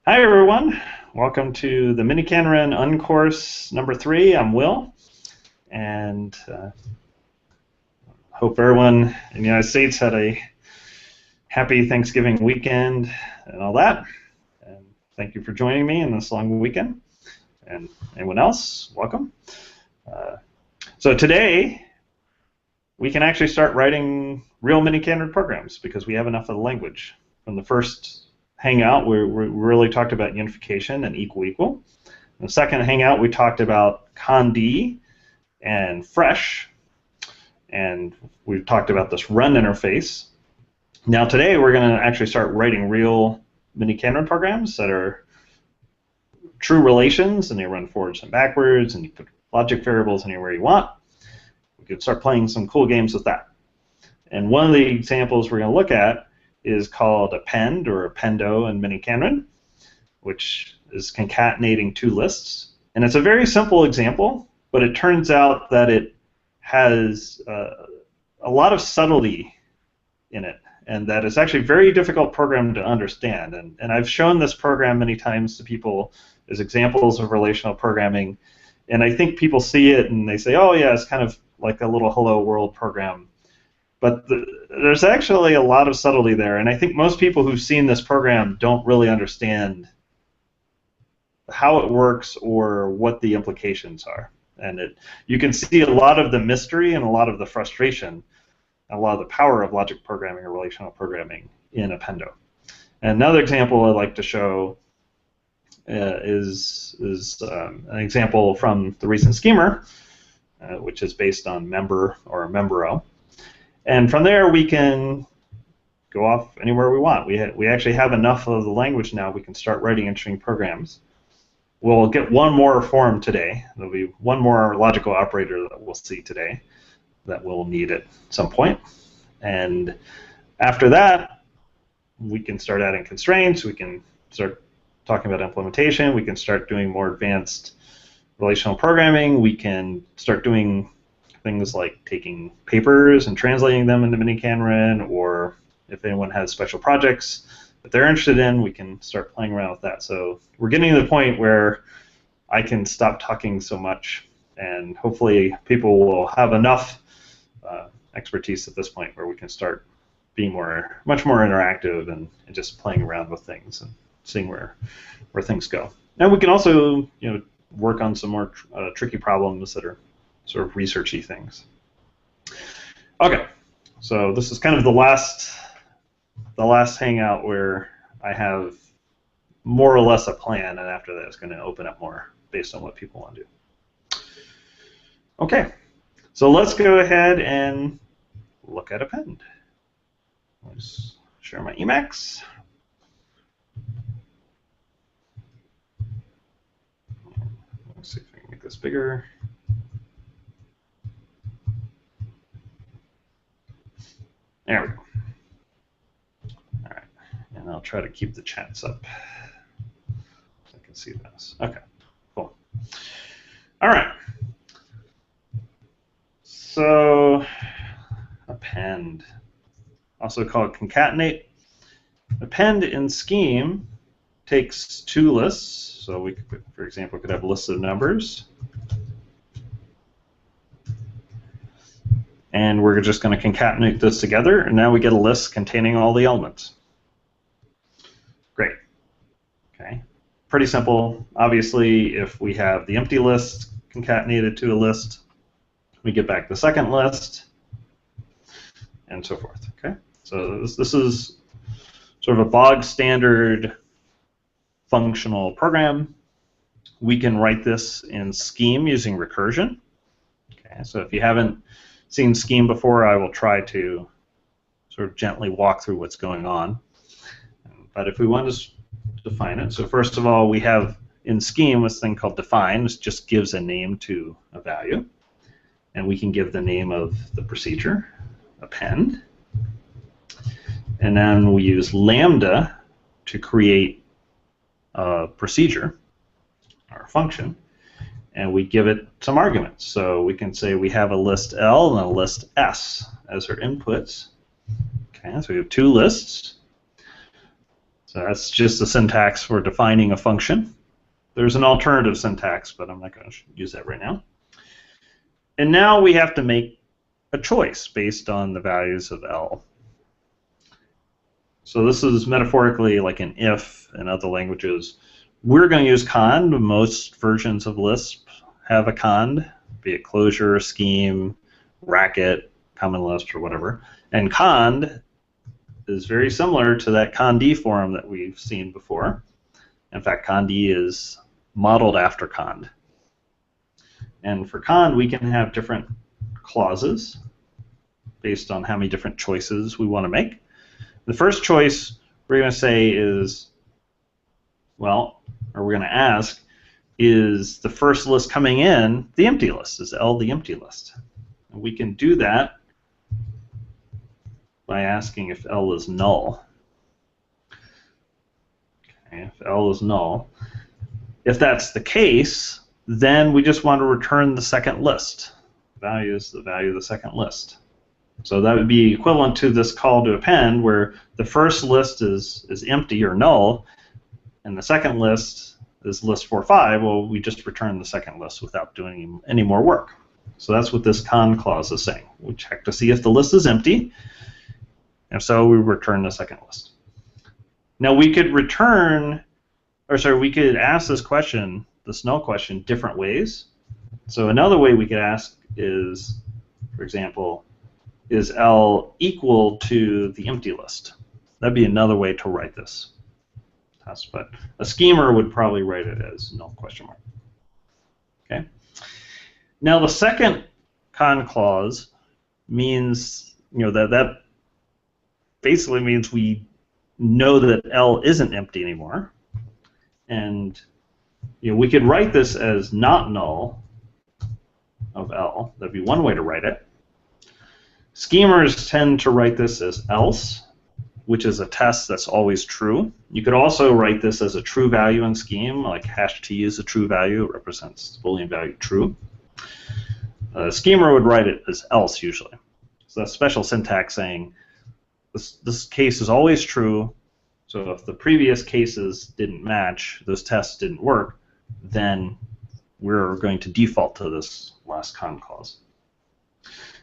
Hi everyone, welcome to the miniKanren uncourse number 3. I'm Will, and hope everyone in the United States had a happy Thanksgiving weekend and all that. And thank you for joining me in this long weekend. And anyone else, welcome. So today we can actually start writing real miniKanren programs because we have enough of the language. From the first Hangout, we really talked about unification and equal. In the second Hangout, we talked about cond and fresh, and we've talked about this run interface. Now today, we're going to actually start writing real miniKanren programs that are true relations, and they run forwards and backwards, and you put logic variables anywhere you want. We could start playing some cool games with that. And one of the examples we're going to look at is called append or appendo in miniKanren, which is concatenating two lists. And it's a very simple example, but it turns out that it has a lot of subtlety in it, and that it's actually a very difficult program to understand. And I've shown this program many times to people as examples of relational programming, and I think people see it and they say, oh yeah, it's kind of like a little hello world program. But there's actually a lot of subtlety there, and I think most people who've seen this program don't really understand how it works or what the implications are. And you can see a lot of the mystery and a lot of the frustration, and a lot of the power of logic programming or relational programming in appendo. And another example I'd like to show is an example from the recent schemer, which is based on member or membero. And from there, we can go off anywhere we want. We actually have enough of the language now. We can start writing interesting programs. We'll get one more form today. There'll be one more logical operator that we'll see today that we'll need at some point. And after that, we can start adding constraints. We can start talking about implementation. We can start doing more advanced relational programming. We can start doing things like taking papers and translating them into miniKanren, or if anyone has special projects that they're interested in, we can start playing around with that. So we're getting to the point where I can stop talking so much, and hopefully people will have enough expertise at this point where we can start being much more interactive and just playing around with things and seeing where things go. And we can also work on some more tricky problems that are sort of researchy things. Okay, so this is kind of the last Hangout where I have more or less a plan, and after that it's going to open up more based on what people want to do. Okay, so let's go ahead and look at append. Let's share my Emacs. Let's see if I can make this bigger. There we go. All right, and I'll try to keep the chats up so I can see this. Okay, cool. All right. So append, also called concatenate. Append in Scheme takes two lists. So we could, for example, could have a list of numbers. And we're just going to concatenate this together, and now we get a list containing all the elements. Great. Okay. Pretty simple. Obviously, if we have the empty list concatenated to a list, we get back the second list, and so forth. Okay. So this is sort of a bog standard functional program. We can write this in Scheme using recursion. Okay. So if you haven't seen Scheme before, I will try to sort of gently walk through what's going on. But if we want to define it, so first of all, we have in Scheme this thing called define, which just gives a name to a value. And we can give the name of the procedure, append. And then we use lambda to create a procedure, or a function. And we give it some arguments. So we can say we have a list L and a list S as our inputs. Okay, so we have two lists. So that's just the syntax for defining a function. There's an alternative syntax, but I'm not going to use that right now. And now we have to make a choice based on the values of L. So this is metaphorically like an if in other languages. We're going to use cond. Most versions of Lisp have a cond, be it closure, scheme, racket, common Lisp, or whatever. And cond is very similar to that cond form that we've seen before. In fact, cond is modeled after cond. And for cond, we can have different clauses based on how many different choices we want to make. The first choice we're going to say is, well, or we're going to ask, is the first list coming in the empty list? Is L the empty list? And we can do that by asking if L is null. Okay, if L is null. If that's the case, then we just want to return the second list. Value is the value of the second list. So that would be equivalent to this call to append, where the first list is empty or null, and the second list is list 4.5. Well, we just return the second list without doing any more work. So that's what this cond clause is saying. We check to see if the list is empty. If so, we return the second list. Now we could we could ask this question, this null question, different ways. So another way we could ask is, for example, is L equal to the empty list? That'd be another way to write this test, but a schemer would probably write it as null question mark. Okay. Now the second cond clause means, that basically means we know that L isn't empty anymore, and we could write this as not null of L. That'd be one way to write it. Schemers tend to write this as else, which is a test that's always true. You could also write this as a true value in scheme, like hash t is a true value. It represents Boolean value true. A schemer would write it as else usually. So that's special syntax saying this case is always true, so if the previous cases didn't match, those tests didn't work, then we're going to default to this last cond clause.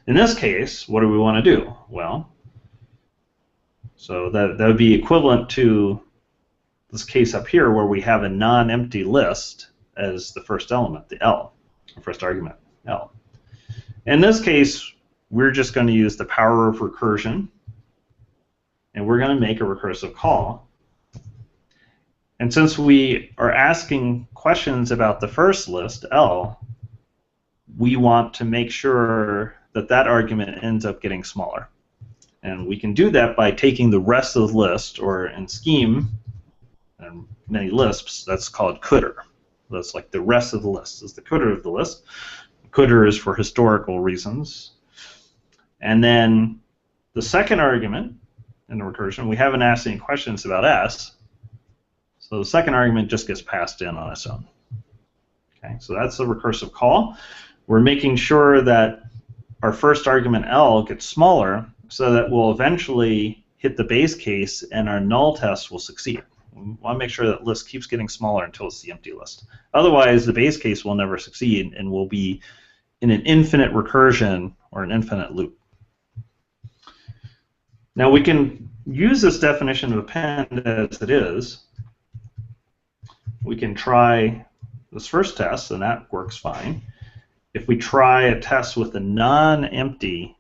In this case, what do we want to do? Well, so that would be equivalent to this case up here where we have a non-empty list as the first element, the L, the first argument, L. In this case, we're just going to use the power of recursion, and we're going to make a recursive call. And since we are asking questions about the first list, L, we want to make sure that that argument ends up getting smaller. And we can do that by taking the rest of the list, or in scheme, and many Lisps, that's called cdr. That's like the rest of the list is the cdr of the list. Cdr is for historical reasons. And then the second argument in the recursion, we haven't asked any questions about S, so the second argument just gets passed in on its own. Okay, so that's the recursive call. We're making sure that our first argument L gets smaller so that we'll eventually hit the base case and our null test will succeed. We want to make sure that list keeps getting smaller until it's the empty list. Otherwise, the base case will never succeed and we'll be in an infinite recursion or an infinite loop. Now we can use this definition of append as it is. We can try this first test, and that works fine. If we try a test with a non-empty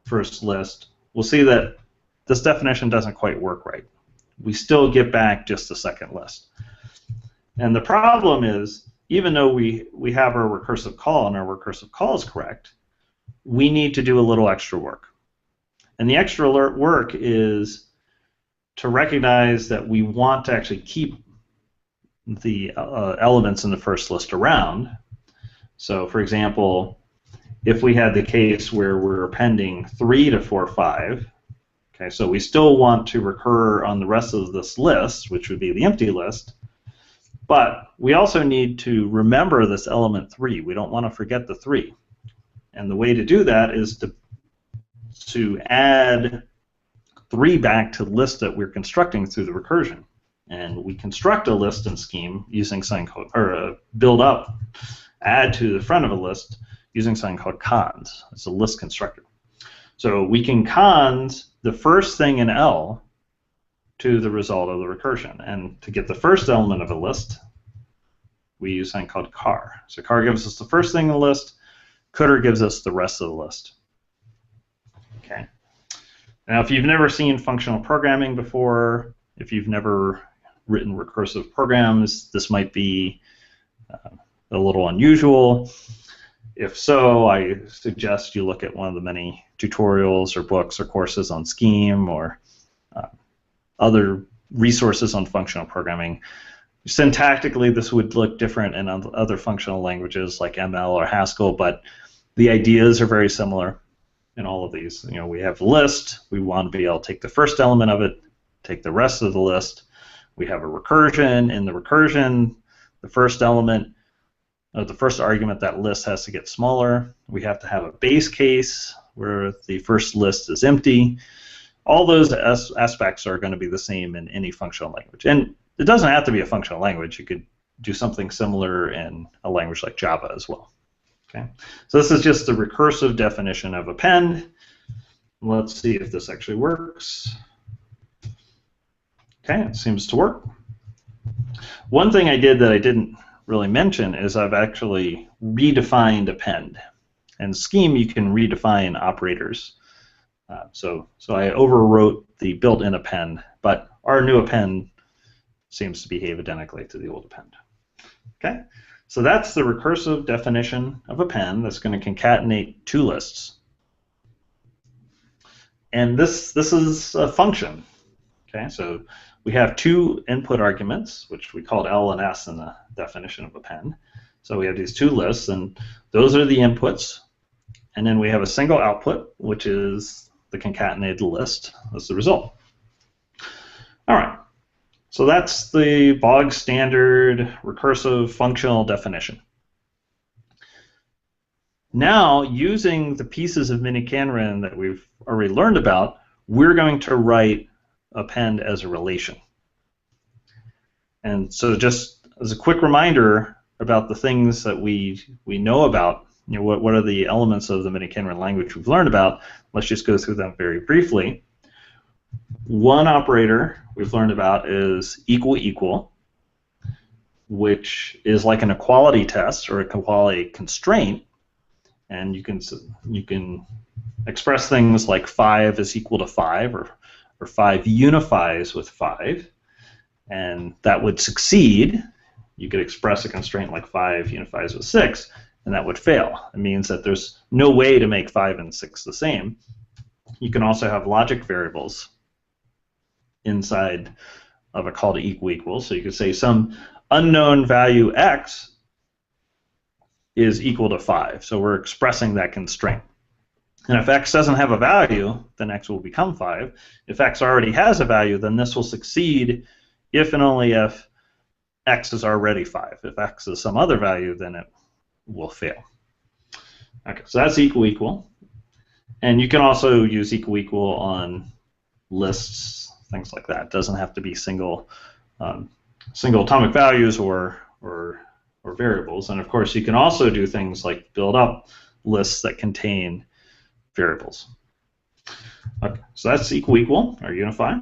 first list, we'll see that this definition doesn't quite work right. We still get back just the second list. And the problem is, even though we have our recursive call and our recursive call is correct, we need to do a little extra work. And the extra work is to recognize that we want to actually keep the elements in the first list around. So, for example, if we had the case where we're appending 3 to 4.5, okay, so we still want to recur on the rest of this list, which would be the empty list, but we also need to remember this element 3. We don't want to forget the 3. And the way to do that is to add 3 back to the list that we're constructing through the recursion. and we construct a list in Scheme using something called, or build up, add to the front of a list using something called cons. It's a list constructor. So we can cons the first thing in L to the result of the recursion. And to get the first element of a list, we use something called car. So car gives us the first thing in the list, cdr gives us the rest of the list. Okay. Now, if you've never seen functional programming before, if you've never written recursive programs, this might be a little unusual. If so, I suggest you look at one of the many tutorials or books or courses on Scheme or other resources on functional programming. Syntactically, this would look different in other functional languages like ML or Haskell, but the ideas are very similar in all of these. You know, we have a list. We want to be able to take the first element of it, take the rest of the list. We have a recursion. In the recursion, the first element, the first argument, that list has to get smaller. We have to have a base case where the first list is empty. All those aspects are going to be the same in any functional language. And it doesn't have to be a functional language. You could do something similar in a language like Java as well. Okay. So this is just the recursive definition of append. Let's see if this actually works. Okay, it seems to work. One thing I did that I didn't really mention is I've actually redefined append. In Scheme, you can redefine operators. So I overwrote the built-in append, but our new append seems to behave identically to the old append. Okay, so that's the recursive definition of append that's going to concatenate two lists. And this is a function. Okay, so we have two input arguments, which we called L and S in the definition of append. So we have these two lists, and those are the inputs. And then we have a single output, which is the concatenated list as the result. All right, so that's the bog standard recursive functional definition. Now, using the pieces of miniKanren that we've already learned about, we're going to write append as a relation. And so just as a quick reminder about the things that we know about, you know, what are the elements of the miniKanren language we've learned about, let's just go through them very briefly. One operator we've learned about is equal equal, which is like an equality test or a equality constraint, and you can express things like 5 is equal to 5, or 5 unifies with 5, and that would succeed. You could express a constraint like 5 unifies with 6, and that would fail. It means that there's no way to make 5 and 6 the same. You can also have logic variables inside of a call to equal equal. So you could say some unknown value x is equal to 5. So we're expressing that constraint. And if x doesn't have a value, then x will become 5. If x already has a value, then this will succeed if and only if x is already 5. If x is some other value, then it will fail. Okay, so that's equal equal. And you can also use equal equal on lists, things like that. It doesn't have to be single atomic values or variables. And of course, you can also do things like build up lists that contain variables. Okay, so that's equal equal or unify.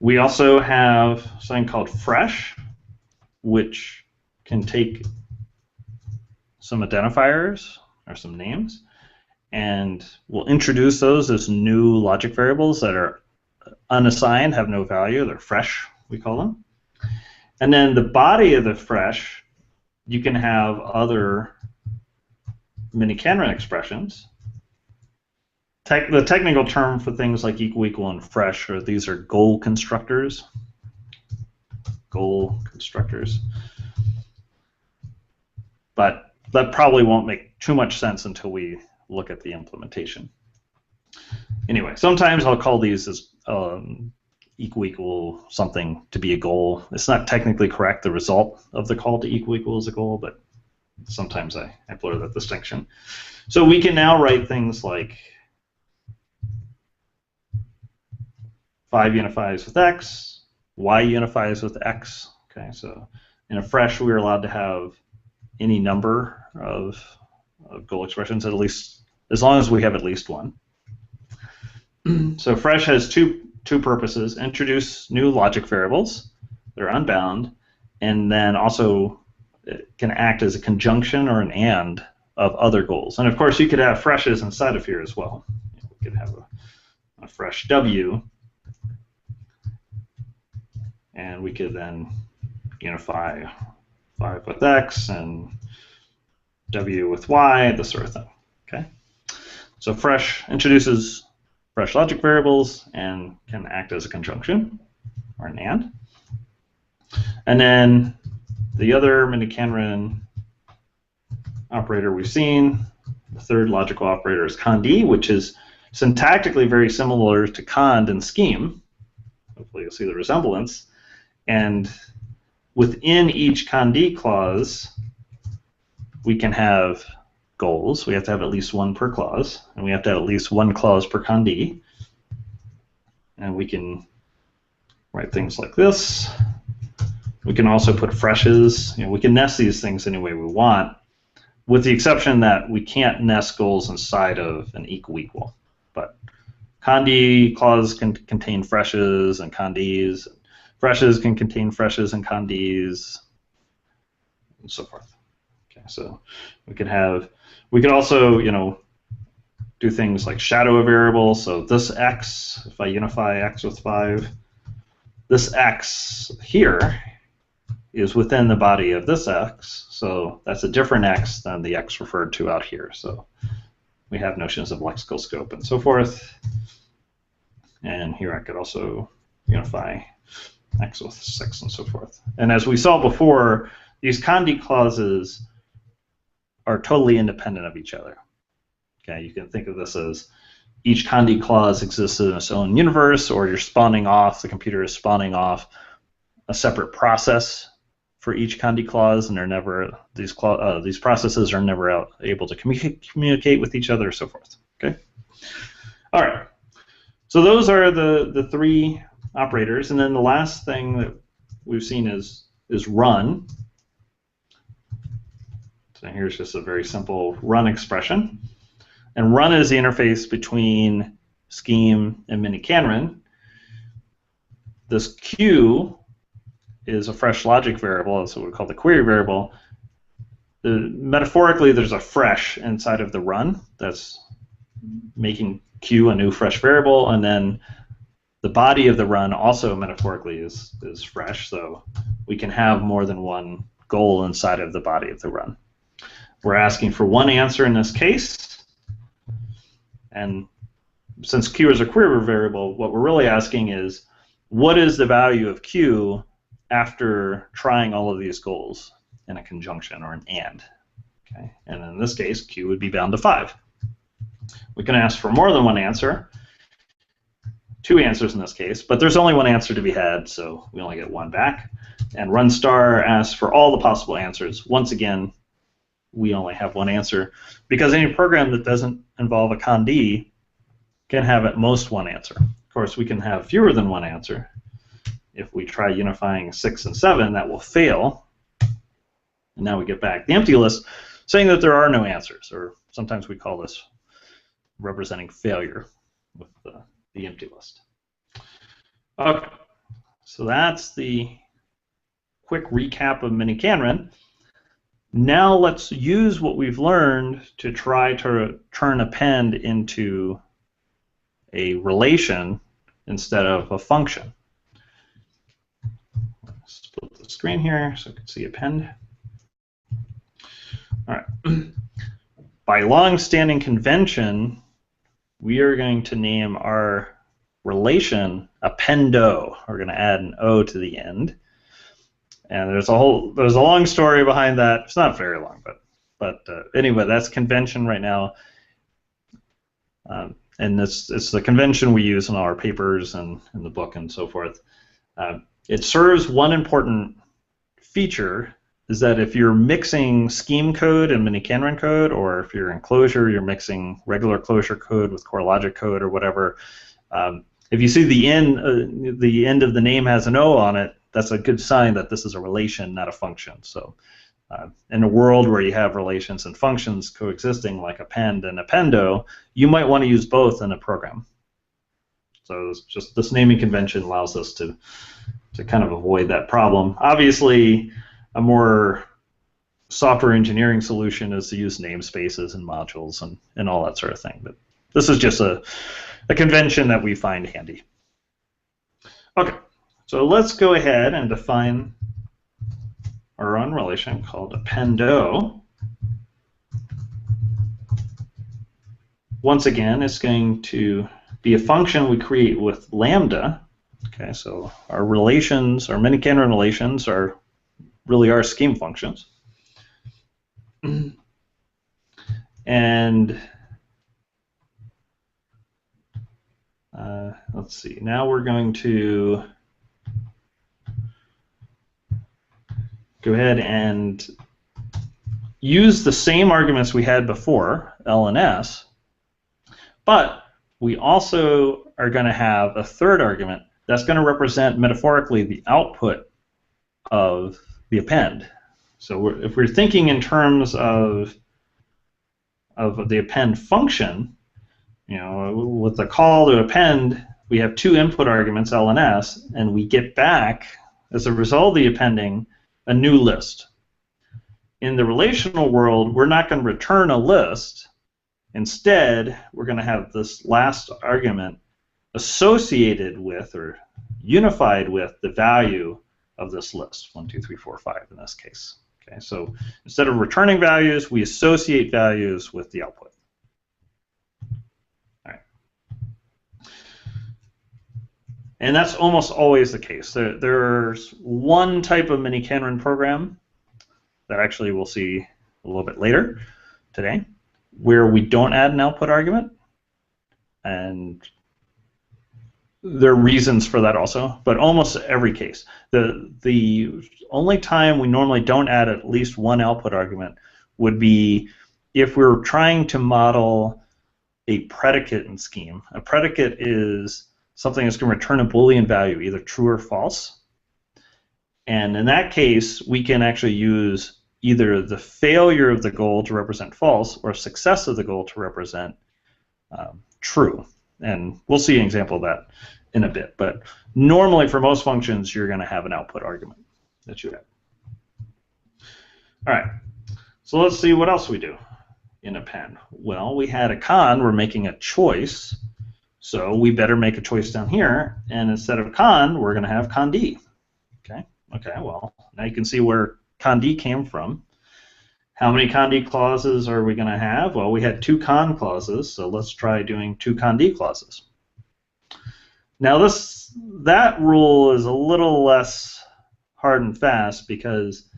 We also have something called fresh, which can take some identifiers or some names, and we'll introduce those as new logic variables that are unassigned, have no value. They're fresh, we call them. And then the body of the fresh, you can have other miniKanren expressions. The technical term for things like equal equal and fresh are these are goal constructors. Goal constructors. But that probably won't make too much sense until we look at the implementation. Anyway, sometimes I'll call these as equal equal something to be a goal. It's not technically correct, the result of the call to equal equal is a goal, but sometimes I blur that distinction. So we can now write things like 5 unifies with x, y unifies with x. Okay, so in a fresh, we're allowed to have any number of goal expressions, at least as long as we have at least one. So fresh has two purposes: introduce new logic variables that are unbound, and then also it can act as a conjunction or an and of other goals. And of course, you could have freshes inside of here as well. We could have a fresh w, and we could then unify 5 with x and w with y, this sort of thing. Okay, so fresh introduces fresh logic variables and can act as a conjunction or an and. And then the other miniKanren operator we've seen, the third logical operator, is cond, which is syntactically very similar to cond in scheme. Hopefully you'll see the resemblance. And within each cond clause, we can have goals. We have to have at least one per clause, and we have to have at least one clause per cond. And we can write things like this. We can also put freshes. We can nest these things any way we want, with the exception that we can't nest goals inside of an equal. But cond clause can contain freshes and conds. Freshes can contain freshes and conds, and so forth. Okay, so we could also, do things like shadow a variable. So this x, if I unify x with 5, this x here is within the body of this x, so that's a different x than the x referred to out here. So we have notions of lexical scope and so forth. And here I could also unify x with 6 and so forth. And as we saw before, these cond clauses are totally independent of each other. Okay, you can think of this as each cond clause exists in its own universe, or you're spawning off, the computer is spawning off a separate process for each cond clause, and they're never, these processes are never able to communicate with each other, so forth. Okay. All right. So those are the three operators, and then the last thing that we've seen is run. So here's just a very simple run expression, and run is the interface between scheme and miniKanren. This q is a fresh logic variable, that's what we call the query variable. Metaphorically, there's a fresh inside of the run that's making q a new fresh variable, and then the body of the run also metaphorically is fresh, so we can have more than one goal inside of the body of the run. We're asking for one answer in this case, and since q is a query variable, what we're really asking is, what is the value of q after trying all of these goals in a conjunction or an and? Okay, and in this case, q would be bound to 5. We can ask for more than one answer, 2 answers in this case, but there's only one answer to be had, so we only get one back. And run star asks for all the possible answers. Once again, we only have one answer, because any program that doesn't involve a cond can have at most one answer. Of course, we can have fewer than one answer. If we try unifying 6 and 7, that will fail. And now we get back the empty list, saying that there are no answers, or sometimes we call this representing failure with the empty list. Okay, so that's the quick recap of miniKanren. Now let's use what we've learned to try to turn append into a relation instead of a function. Split the screen here so I can see append. All right. By long-standing convention, we are going to name our relation appendo. We're going to add an O to the end. And there's a long story behind that. It's not very long, but anyway, that's convention right now. And it's the convention we use in all our papers and in the book and so forth. It serves one important feature, is that if you're mixing scheme code and miniKanren code, or if you're in Clojure, you're mixing regular Clojure code with core logic code or whatever, if you see the end of the name has an O on it, that's a good sign that this is a relation, not a function. So in a world where you have relations and functions coexisting like append and appendo, you might want to use both in a program. So just this naming convention allows us to kind of avoid that problem. Obviously, a more software engineering solution is to use namespaces and modules and all that sort of thing. But this is just a convention that we find handy. Okay, so let's go ahead and define our own relation called appendo. Once again, it's going to be a function we create with lambda. Okay, so our relations, our miniKanren relations, are really our scheme functions. And let's see, now we're going to go ahead and use the same arguments we had before, L and S, but we also are going to have a third argument that's going to represent metaphorically the output of the append. So if we're thinking in terms of the append function, you know, with the call to append, we have two input arguments, L and S, and we get back, as a result of the appending, a new list. In the relational world, we're not going to return a list. Instead, we're going to have this last argument associated with or unified with the value of this list, 1, 2, 3, 4, 5 in this case. Okay, so instead of returning values, we associate values with the output. All right. And that's almost always the case. There's one type of miniKanren program that actually we'll see a little bit later today, where we don't add an output argument, and there are reasons for that also, but almost every case. The only time we normally don't add at least one output argument would be if we're trying to model a predicate in scheme. A predicate is something that's going to return a Boolean value, either true or false. And in that case, we can actually use either the failure of the goal to represent false or success of the goal to represent true. And we'll see an example of that in a bit. But normally, for most functions, you're going to have an output argument that you have. All right. So let's see what else we do in append. Well, we had a con. We're making a choice. So we better make a choice down here. And instead of con, we're going to have con D. Okay. Okay. Well, now you can see where con D came from. How many con D clauses are we going to have? Well, we had 2 con clauses, so let's try doing 2 con D clauses. Now that rule is a little less hard and fast because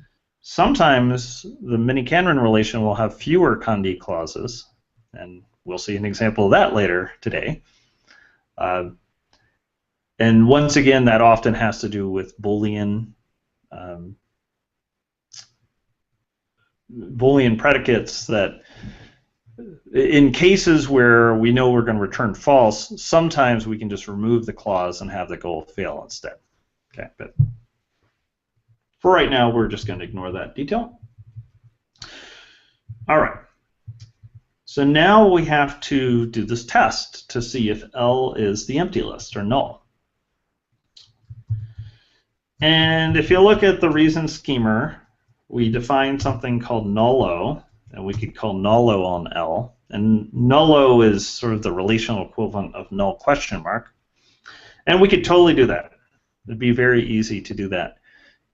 sometimes the miniKanren relation will have fewer con D clauses, and we'll see an example of that later today. And once again, that often has to do with Boolean predicates that in cases where we know we're going to return false, sometimes we can just remove the clause and have the goal fail instead. Okay, but for right now, we're just going to ignore that detail. All right. So now we have to do this test to see if L is the empty list or null. And if you look at the reason schemer, we define something called nullo, and we could call nullo on L. And nullo is sort of the relational equivalent of null question mark. And we could totally do that. It'd be very easy to do that.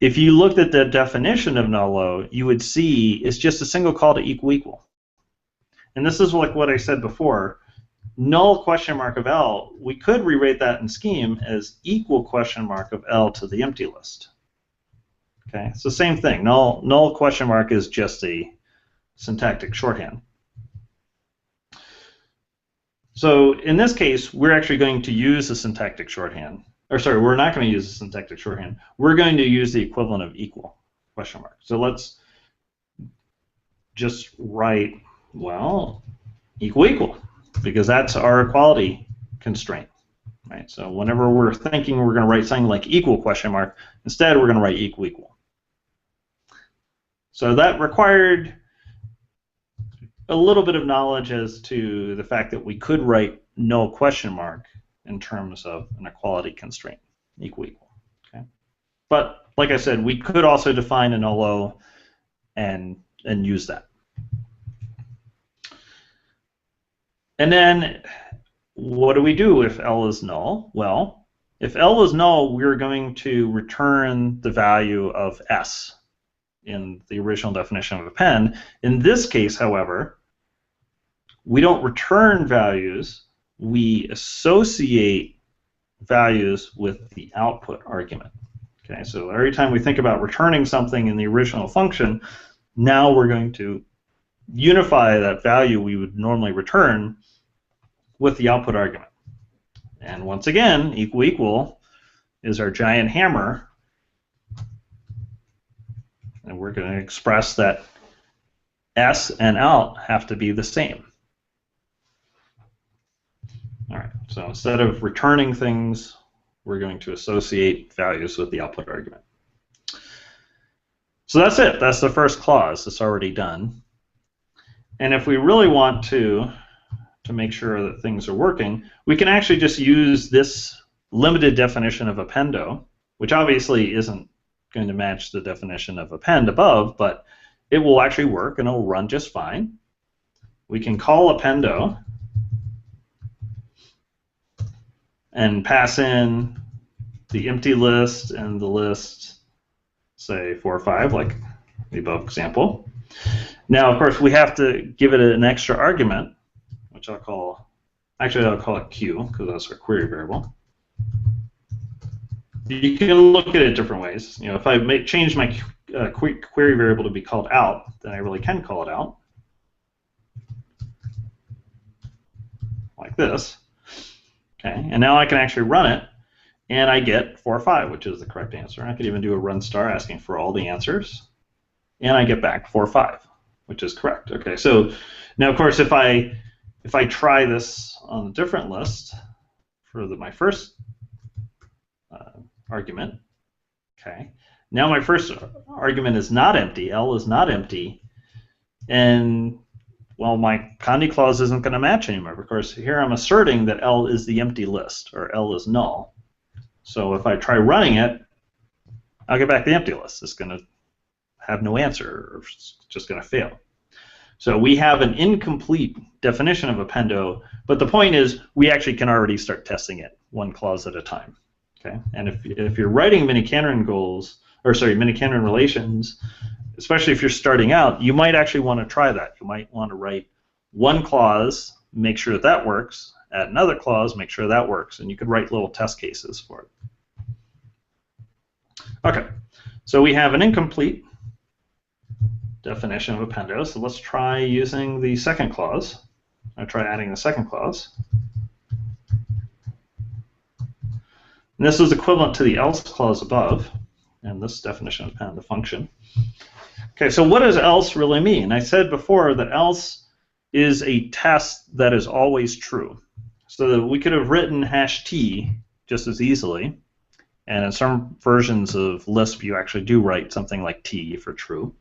If you looked at the definition of nullo, you would see it's just a single call to equal equal. And this is like what I said before. Null question mark of L, we could rewrite that in scheme as equal question mark of L to the empty list. Okay, it's the same thing. Null question mark is just a syntactic shorthand. So in this case, we're actually going to use the syntactic shorthand. Or sorry, we're not going to use the syntactic shorthand. We're going to use the equivalent of equal question mark. So let's just write, well, equal equal, because that's our equality constraint. right? So whenever we're thinking we're going to write something like equal question mark, instead we're going to write equal equal. So that required a little bit of knowledge as to the fact that we could write no question mark in terms of an equality constraint, equal equal. Okay? But like I said, we could also define an LO and use that. And then what do we do if L is null? Well, if L is null, we're going to return the value of S in the original definition of append. In this case, however, we don't return values, we associate values with the output argument. Okay, so every time we think about returning something in the original function, now we're going to unify that value we would normally return with the output argument. And once again, equal equal is our giant hammer, and we're going to express that S and out have to be the same. All right, so instead of returning things, we're going to associate values with the output argument. So that's it. That's the first clause. It's already done. And if we really want to make sure that things are working, we can actually just use this limited definition of appendo, which obviously isn't going to match the definition of append above, but it will actually work and it'll run just fine. We can call appendo and pass in the empty list and the list, say 4 or 5, like the above example. Now, of course, we have to give it an extra argument, which I'll call it Q, because that's our query variable. You can look at it different ways. You know, if I change my query variable to be called out, then I really can call it out, like this. Okay, and now I can actually run it, and I get 4 or 5, which is the correct answer. I could even do a run star asking for all the answers, and I get back 4 or 5, which is correct. Okay, so now of course if I try this on a different list for my first argument, okay, now my first argument is not empty. L is not empty, and well, my Condi clause isn't going to match anymore. Of course, here I'm asserting that L is the empty list, or L is null. So if I try running it, I'll get back the empty list. It's going to have no answer, or it's just going to fail. So we have an incomplete definition of appendo, but the point is we actually can already start testing it one clause at a time. Okay, and if you're writing miniKanren goals, or sorry, miniKanren relations, especially if you're starting out, you might actually want to try that. You might want to write one clause, make sure that works, add another clause, make sure that works, and you could write little test cases for it. Okay, so we have an incomplete definition of appendo, so let's try using the second clause. I'll try adding the second clause. And this is equivalent to the else clause above, and this definition of append, the function. Okay, so what does else really mean? I said before that else is a test that is always true. So that we could have written #t just as easily, and in some versions of Lisp you actually do write something like t for true.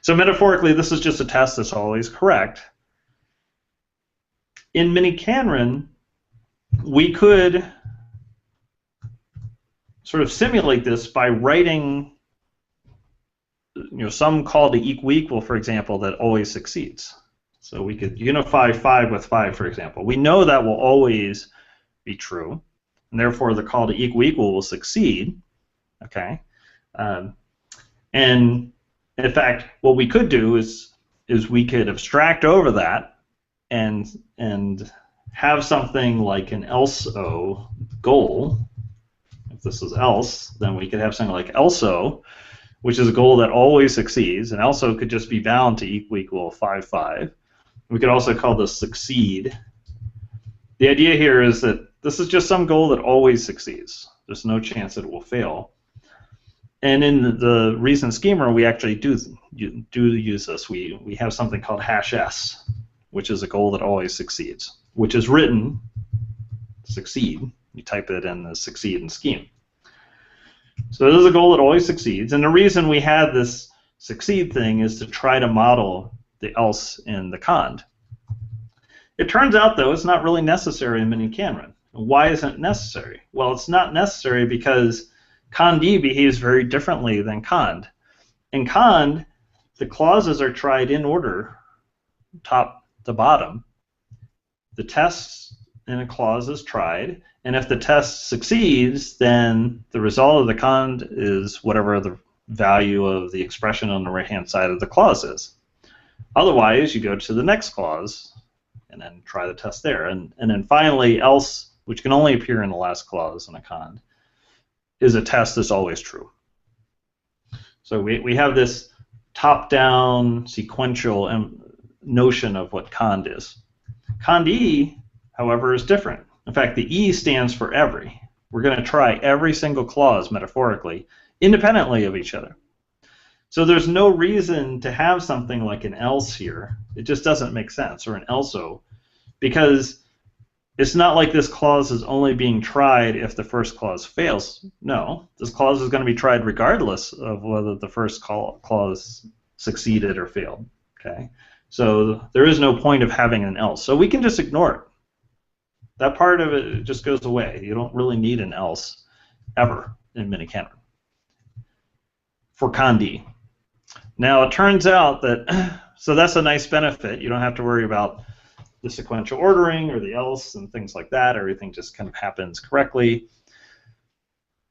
So metaphorically, this is just a test that's always correct. In miniKanren, we could sort of simulate this by writing some call to equal equal, for example, that always succeeds. So we could unify 5 with 5, for example. We know that will always be true, and therefore the call to equal equal will succeed. Okay, and in fact, what we could do is we could abstract over that and have something like an else-o goal. If this is else, then we could have something like else-o, which is a goal that always succeeds, and else-o could just be bound to equal equal 5, 5. We could also call this succeed. The idea here is that this is just some goal that always succeeds. There's no chance that it will fail. And in the reason schema, we actually do use this. We have something called #s, which is a goal that always succeeds, which is written succeed. You type it in the succeed in scheme. So this is a goal that always succeeds, and the reason we had this succeed thing is to try to model the else in the cond. It turns out, though, it's not really necessary in miniKanren. Why isn't it necessary? Well, it's not necessary because cond behaves very differently than cond. In cond, the clauses are tried in order, top to bottom. The test in a clause is tried, and if the test succeeds, then the result of the cond is whatever the value of the expression on the right-hand side of the clause is. Otherwise, you go to the next clause and then try the test there. And then finally, else, which can only appear in the last clause in a cond, is a test that's always true. So we have this top-down sequential notion of what cond is. Cond E, however, is different. In fact, the E stands for every. We're going to try every single clause, metaphorically, independently of each other. So there's no reason to have something like an else here. It just doesn't make sense, or an also, because it's not like this clause is only being tried if the first clause fails. No, this clause is going to be tried regardless of whether the first clause succeeded or failed. Okay, so there is no point of having an else. So we can just ignore it. That part of it just goes away. You don't really need an else ever in miniKanren for cond E. Now it turns out that, so that's a nice benefit. You don't have to worry about the sequential ordering or the else and things like that. Everything just kind of happens correctly,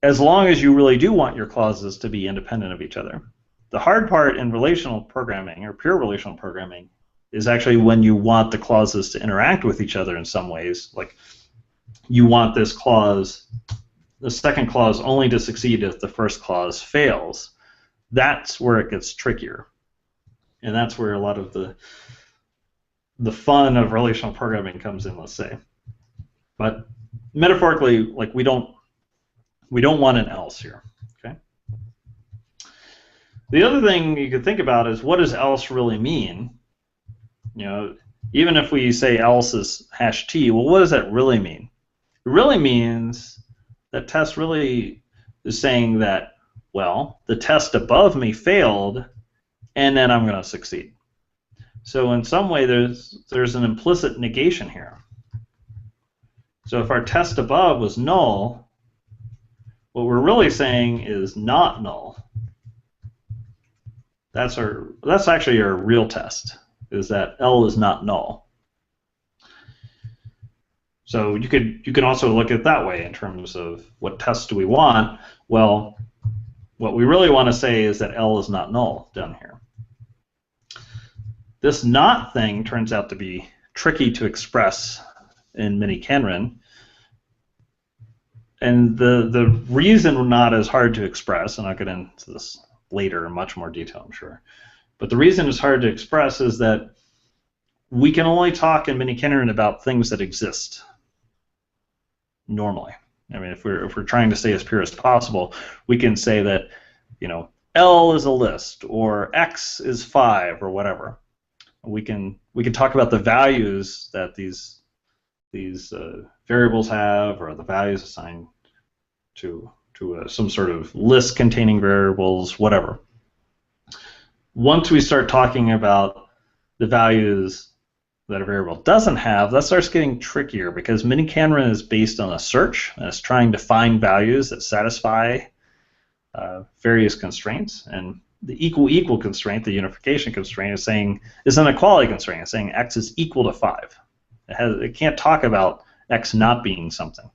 as long as you really do want your clauses to be independent of each other. The hard part in relational programming, or pure relational programming, is actually when you want the clauses to interact with each other in some ways. Like you want this clause, the second clause, only to succeed if the first clause fails. That's where it gets trickier. And that's where a lot of the fun of relational programming comes in, let's say. But metaphorically, like we don't want an else here. Okay. The other thing you could think about is, what does else really mean? You know, even if we say else is #t, well, what does that really mean? It really means that test really is saying that, well, the test above me failed, and then I'm going to succeed. So in some way, there's an implicit negation here. So if our test above was null, what we're really saying is not null. That's actually our real test, is that L is not null. So you can also look at it that way in terms of what test do we want. Well, what we really want to say is that L is not null down here. This not thing turns out to be tricky to express in miniKanren, and the reason not is hard to express, and I'll get into this later in much more detail, I'm sure. But the reason it's hard to express is that we can only talk in miniKanren about things that exist normally. I mean, if we're trying to stay as pure as possible, we can say that, you know, L is a list, or X is 5, or whatever. We can talk about the values that these variables have, or the values assigned to some sort of list containing variables, whatever. Once we start talking about the values that a variable doesn't have, that starts getting trickier, because miniKanren is based on a search, and it's trying to find values that satisfy various constraints. And the equal constraint, the unification constraint, is an equality constraint. It's saying x is equal to 5. It can't talk about x not being something.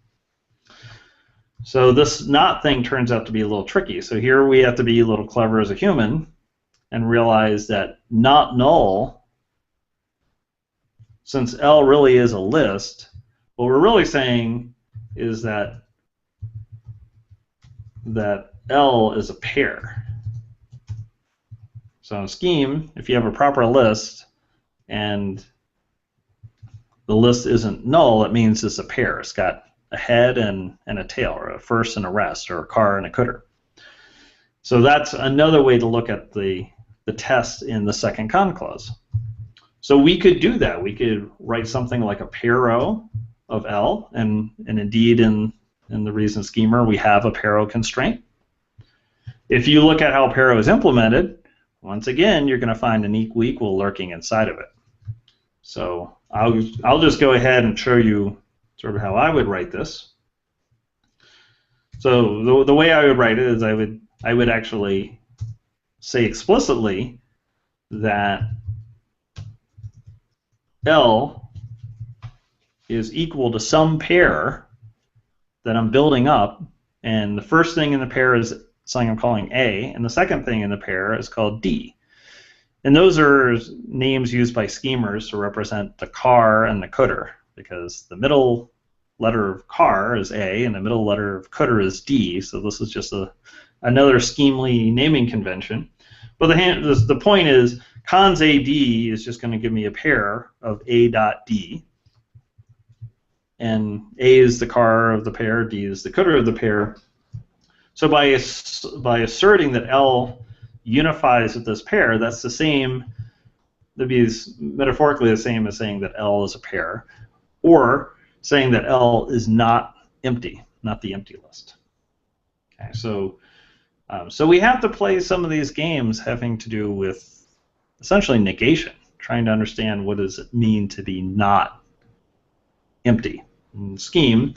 So this not thing turns out to be a little tricky. So here we have to be a little clever as a human and realize that not null, since L really is a list, what we're really saying is that L is a pair. So in scheme, if you have a proper list and the list isn't null, it means it's a pair. It's got a head and a tail, or a first and a rest, or a car and a cooter. So that's another way to look at the test in the second cond clause. So we could do that. We could write something like a pair row of L, and indeed in the reason schemer we have a paro constraint. If you look at how paro is implemented, once again you're going to find an equal lurking inside of it. So I'll just go ahead and show you sort of how I would write this. So the way I would write it is I would actually say explicitly that L is equal to some pair that I'm building up, and the first thing in the pair is something I'm calling A, and the second thing in the pair is called D. And those are names used by schemers to represent the car and the cdr, because the middle letter of car is A and the middle letter of cdr is D, so this is just another schemely naming convention. But the point is, cons AD is just going to give me a pair of A dot D, and A is the car of the pair, D is the cdr of the pair. So by asserting that L unifies with this pair, that's the same, that'd be metaphorically the same as saying that L is a pair, or saying that L is not empty, not the empty list. Okay, so we have to play some of these games having to do with essentially negation, trying to understand what does it mean to be not empty. In scheme,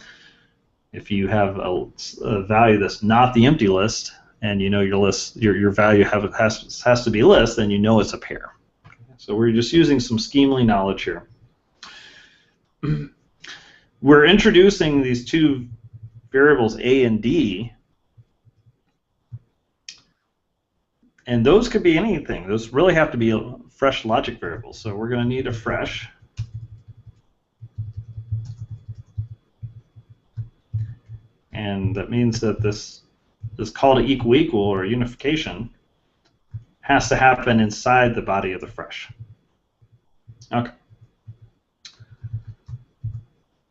if you have a value that's not the empty list, and you know your list, your value has to be a list, then you know it's a pair. So we're just using some schemely knowledge here. We're introducing these two variables A and D, and those could be anything. Those really have to be fresh logic variables. So we're going to need a fresh. And that means that this call to equal or unification has to happen inside the body of the fresh. Okay.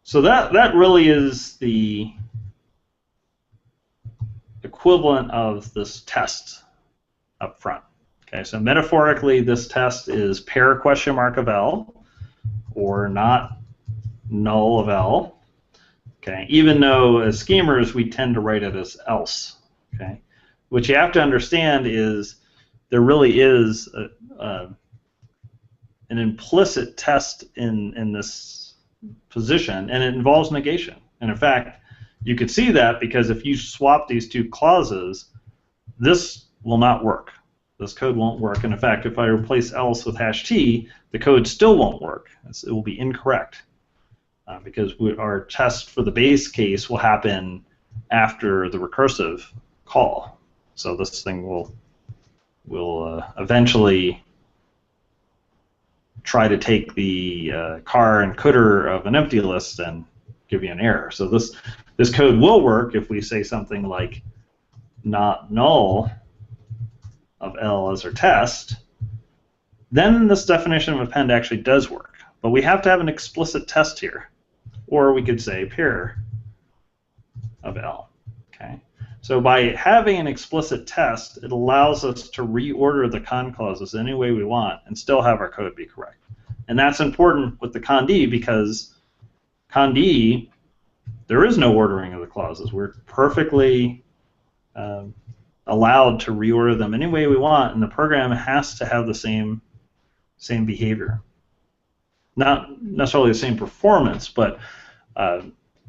So that really is the equivalent of this test up front. Okay, so metaphorically, this test is pair question mark of L, or not null of L. Okay, even though as schemers we tend to write it as else. Okay, what you have to understand is there really is an implicit test in this position, and it involves negation. And in fact, you could see that because if you swap these two clauses, this will not work. This code won't work. And in fact, if I replace else with #t, the code still won't work. It will be incorrect. Because our test for the base case will happen after the recursive call. So this thing will eventually try to take the car and cdr of an empty list and give you an error. So this code will work if we say something like not null of L as our test. Then this definition of append actually does work. But we have to have an explicit test here. Or we could say pair of L. Okay. So by having an explicit test, it allows us to reorder the con clauses any way we want and still have our code be correct. And that's important with the con D because con D, there is no ordering of the clauses. We're perfectly allowed to reorder them any way we want, and the program has to have the same behavior. Not necessarily the same performance, but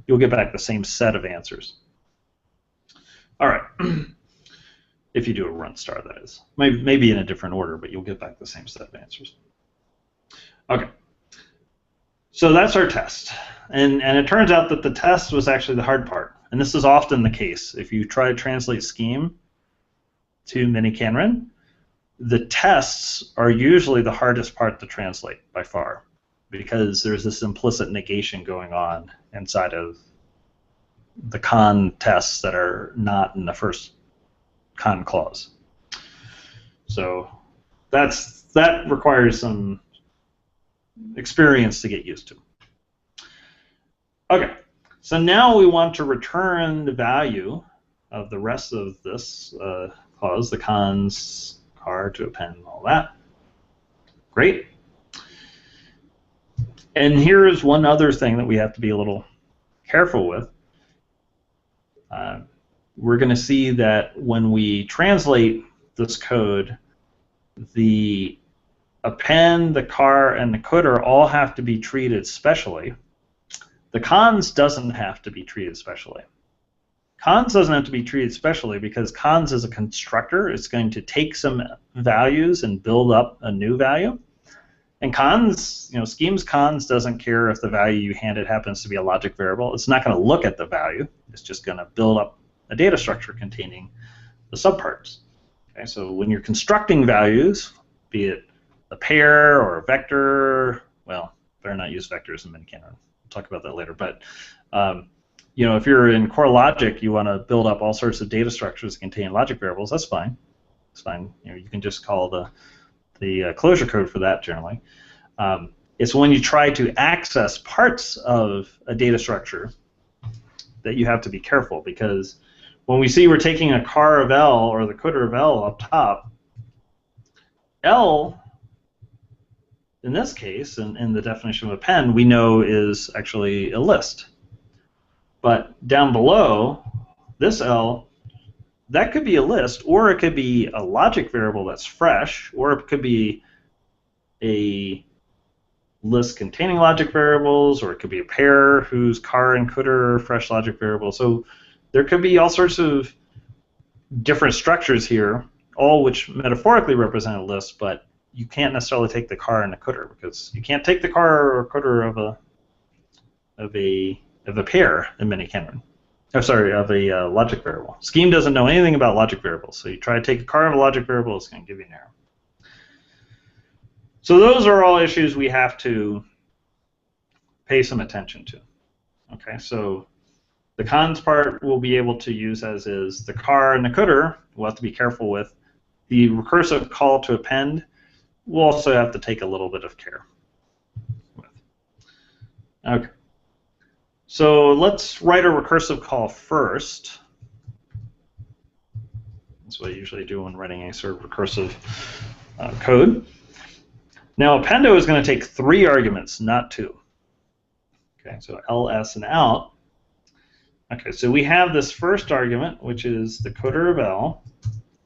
you'll get back the same set of answers. All right. If you do a run star, that is. Maybe in a different order, but you'll get back the same set of answers. Okay. So that's our test. And it turns out that the test was actually the hard part. And this is often the case. If you try to translate scheme to miniKanren, the tests are usually the hardest part to translate by far, because there's this implicit negation going on inside of the con tests that are not in the first con clause. So that requires some experience to get used to. Okay, so now we want to return the value of the rest of this clause, the cons, car to append, all that. Great. And here's one other thing that we have to be a little careful with. We're going to see that when we translate this code, the append, the car, and the coulter all have to be treated specially. The cons doesn't have to be treated specially. Cons doesn't have to be treated specially because cons is a constructor. It's going to take some values and build up a new value. And cons, scheme's cons doesn't care if the value you hand it happens to be a logic variable. It's not going to look at the value. It's just going to build up a data structure containing the subparts. Okay, so when you're constructing values, be it a pair or a vector, well, better not use vectors in miniKanren. We'll talk about that later. But if you're in core logic, you want to build up all sorts of data structures that contain logic variables. That's fine. It's fine. You can just call the closure code for that generally. It's when you try to access parts of a data structure that you have to be careful, because when we see we're taking a car of L or the coulter of L up top, L, in this case, in the definition of append, we know is actually a list. But down below, this L, that could be a list, or it could be a logic variable that's fresh, or it could be a list containing logic variables, or it could be a pair whose car and coulter are fresh logic variables. So there could be all sorts of different structures here, all which metaphorically represent a list, but you can't necessarily take the car and the coulter, because you can't take the car or coulter of a pair in miniKanren. Oh, sorry, of a logic variable. Scheme doesn't know anything about logic variables, so you try to take a car of a logic variable, it's going to give you an error. So those are all issues we have to pay some attention to. Okay, so the cons part we'll be able to use as is. The car and the coulter we'll have to be careful with. The recursive call to append we'll also have to take a little bit of care with. Okay. So let's write a recursive call first. That's what I usually do when writing any sort of recursive code. Now appendo is going to take 3 arguments, not 2. Okay, so ls and out. Okay, so we have this first argument, which is the coulter of L.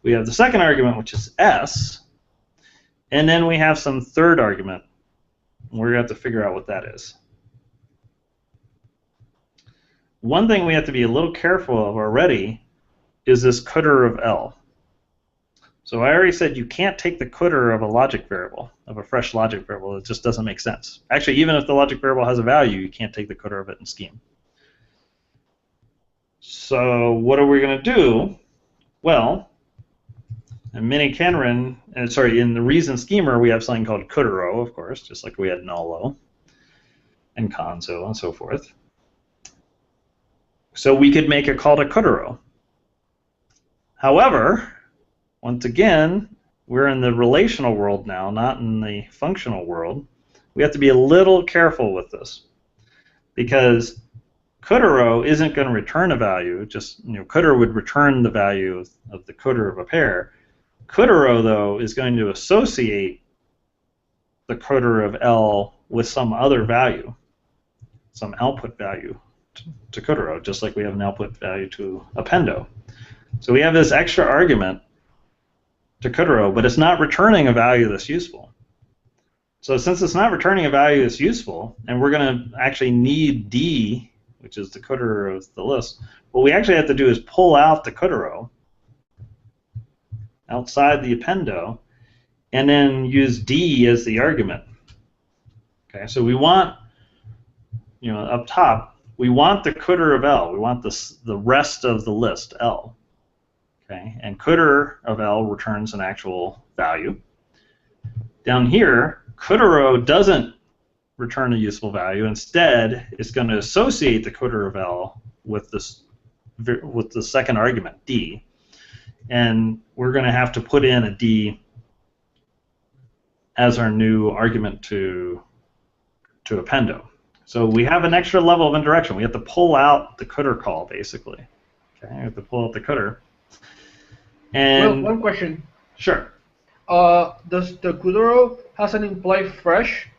We have the second argument, which is s. And then we have some third argument. We're going to have to figure out what that is. One thing we have to be a little careful of already is this coulter of L. So I already said you can't take the coulter of a logic variable, of a fresh logic variable. It just doesn't make sense. Actually, even if the logic variable has a value, you can't take the coulter of it in scheme. So what are we going to do? Well, in miniKanren, in the reason schemer, we have something called coutero, of course, just like we had nullo and conso and so forth. So we could make a call to coutero. However, once again, we're in the relational world now, not in the functional world. We have to be a little careful with this, because coutero isn't going to return a value. Just coulter would return the value of the coulter of a pair. Coutero, though, is going to associate the coulter of L with some other value, some output value to coutero, just like we have an output value to appendo. So we have this extra argument to coutero, but it's not returning a value that's useful. So since it's not returning a value that's useful, and we're going to actually need D, which is the coulter of the list, what we actually have to do is pull out the coutero outside the appendo, and then use D as the argument. Okay, so we want, up top, we want the coulter of L. We want the rest of the list, L. Okay, and coulter of L returns an actual value. Down here, coutero doesn't return a useful value. Instead, it's going to associate the coulter of L with the second argument, D. And we're going to have to put in a D as our new argument to appendo. So we have an extra level of indirection. We have to pull out the coulter call, basically. Okay, we have to pull out the coulter. And well, one question. Sure. Does the coutero has an implied fresh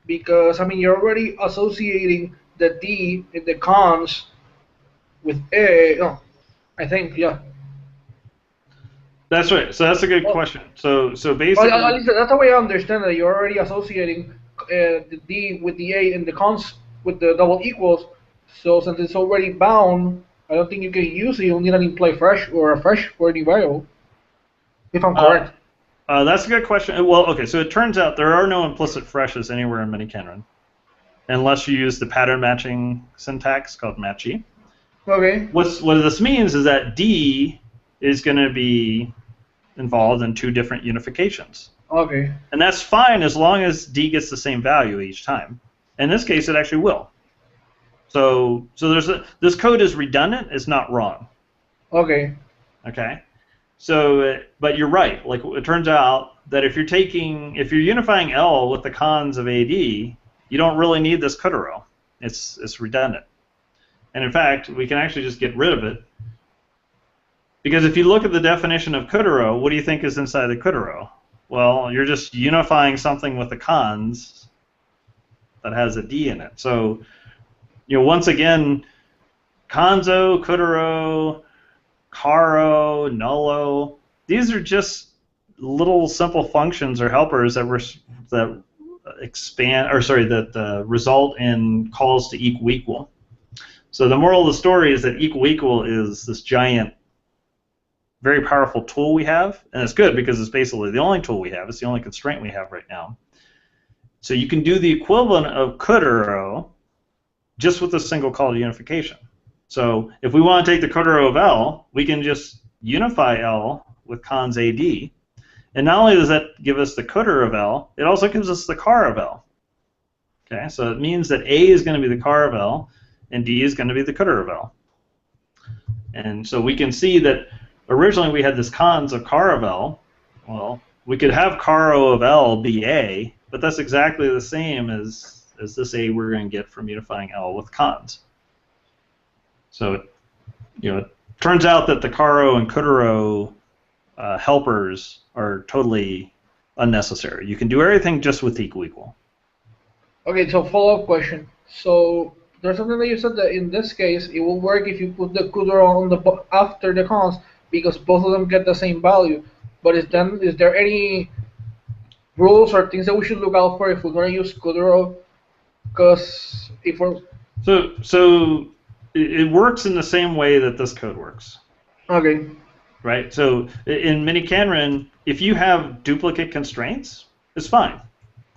because I mean you're already associating the D in the cons with A. No, I think yeah. That's right. So that's a good Well, question. So at basically, least that's the way I understand it. You're already associating the D with the A in the cons with the double equals. So since it's already bound, I don't think you can use it. You need an imply fresh or a fresh for any variable, if I'm uh, correct. that's a good question. Well, okay. So it turns out there are no implicit freshes anywhere in miniKanren unless you use the pattern matching syntax called matchy. Okay. What this means is that D is going to be involved in two different unifications. Okay. And that's fine as long as D gets the same value each time. In this case, it actually will. So this code is redundant. It's not wrong. Okay. Okay. So, but you're right. Like it turns out that if you're unifying L with the cons of AD, you don't really need this Kotaro. It's redundant. And in fact, we can actually just get rid of it. Because if you look at the definition of Kotaro, what do you think is inside the Kotaro? Well, you're just unifying something with the cons that has a D in it. So, once again, Konzo, Kotaro, Karo, Nullo, these are just little simple functions or helpers that expand, or sorry, that result in calls to equal equal. So the moral of the story is that equal equal is this giant, very powerful tool we have, and it's good because it's basically the only tool we have. It's the only constraint we have right now. So you can do the equivalent of Kotaro just with a single call to unification. So if we want to take the Kotaro of L, we can just unify L with cons AD, and not only does that give us the Kotaro of L, it also gives us the car of L. Okay, so it means that A is going to be the car of L, and D is going to be the Kotaro of L. And so we can see that originally we had this cons of car of L. Well, we could have caro of L be A, but that's exactly the same as this A we're going to get from unifying L with cons. So it turns out that the caro and Kotaro helpers are totally unnecessary. You can do everything just with equal equal. Okay. So follow-up question. So there's something that you said that in this case it will work if you put the Kudro on the after the cons because both of them get the same value. But is there any rules or things that we should look out for if we're going to use Kudro? Because if we're So it works in the same way that this code works. okay. Right? So in miniKanren, if you have duplicate constraints, it's fine.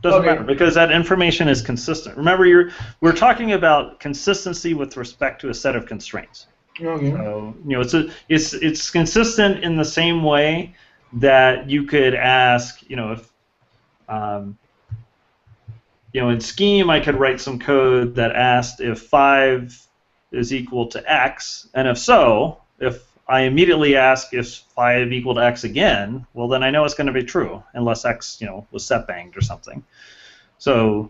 Doesn't matter Okay. because that information is consistent. Remember, we're talking about consistency with respect to a set of constraints. Okay. So it's consistent in the same way that you could ask, if in Scheme I could write some code that asked if 5 is equal to x, and if so, if I immediately ask if 5 equal to x again, well then I know it's going to be true, unless x was set banged or something. So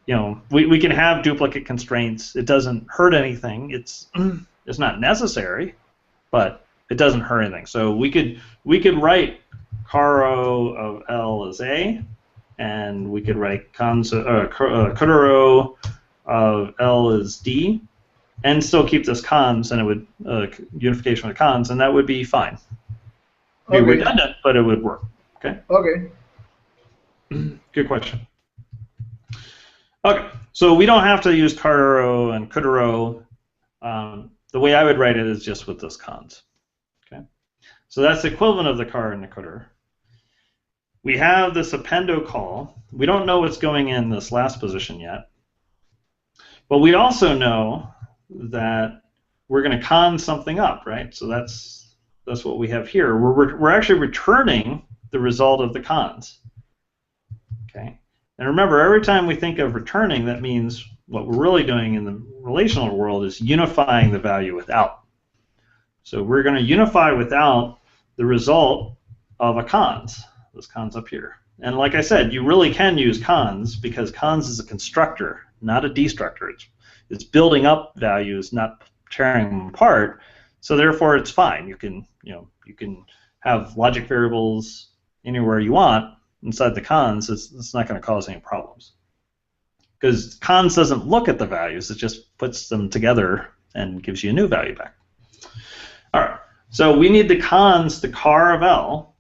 we can have duplicate constraints. It doesn't hurt anything. It's not necessary, but it doesn't hurt anything. So we could write caro of L as A, and we could write Kotaro of L as D, and still keep this cons, and it would unification with cons, and that would be fine. It'd be Okay. redundant, but it would work. Okay. Okay. Good question. Okay, so we don't have to use Kotaro and Kotaro. The way I would write it is just with this cons. Okay, so that's the equivalent of the car and the Kotaro. We have this appendo call. We don't know what's going in this last position yet, but we also know that we're going to con something up, right? So that's what we have here. We're actually returning the result of the cons. Okay, and remember, every time we think of returning, that means what we're really doing in the relational world is unifying the value without. So we're going to unify without the result of a cons. This cons up here. And like I said, you really can use cons because cons is a constructor, not a destructor. It's building up values, not tearing them apart. So therefore, it's fine. You can have logic variables anywhere you want inside the cons. It's not going to cause any problems. because cons doesn't look at the values, it just puts them together and gives you a new value back. All right, so we need the cons to car of L.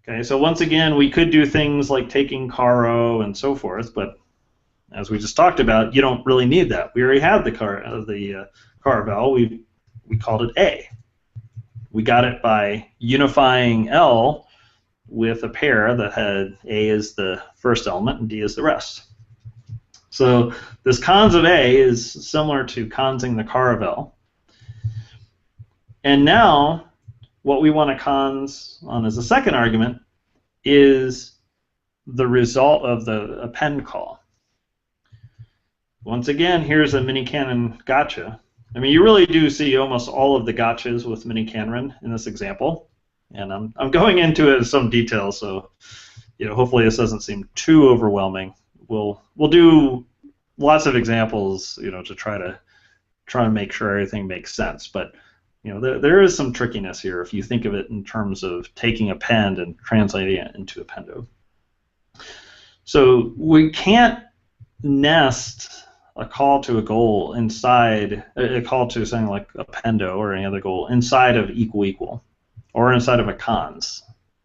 Okay, so once again, we could do things like taking car O and so forth, but as we just talked about, you don't really need that. We already have the car of L. We called it A. We got it by unifying L with a pair that had A as the first element and D as the rest. So this cons of A is similar to consing the car of L. And now what we want to cons on as a second argument is the result of the append call. Once again, here's a miniKanren gotcha. I mean, you really do see almost all of the gotchas with miniKanren in this example, and I'm going into it in some detail, so hopefully this doesn't seem too overwhelming. We'll do lots of examples, to try to make sure everything makes sense, but there is some trickiness here if you think of it in terms of taking append and translating it into appendo. So we can't nest a call to a goal inside a call to something like appendo or any other goal inside of equal or inside of a cons.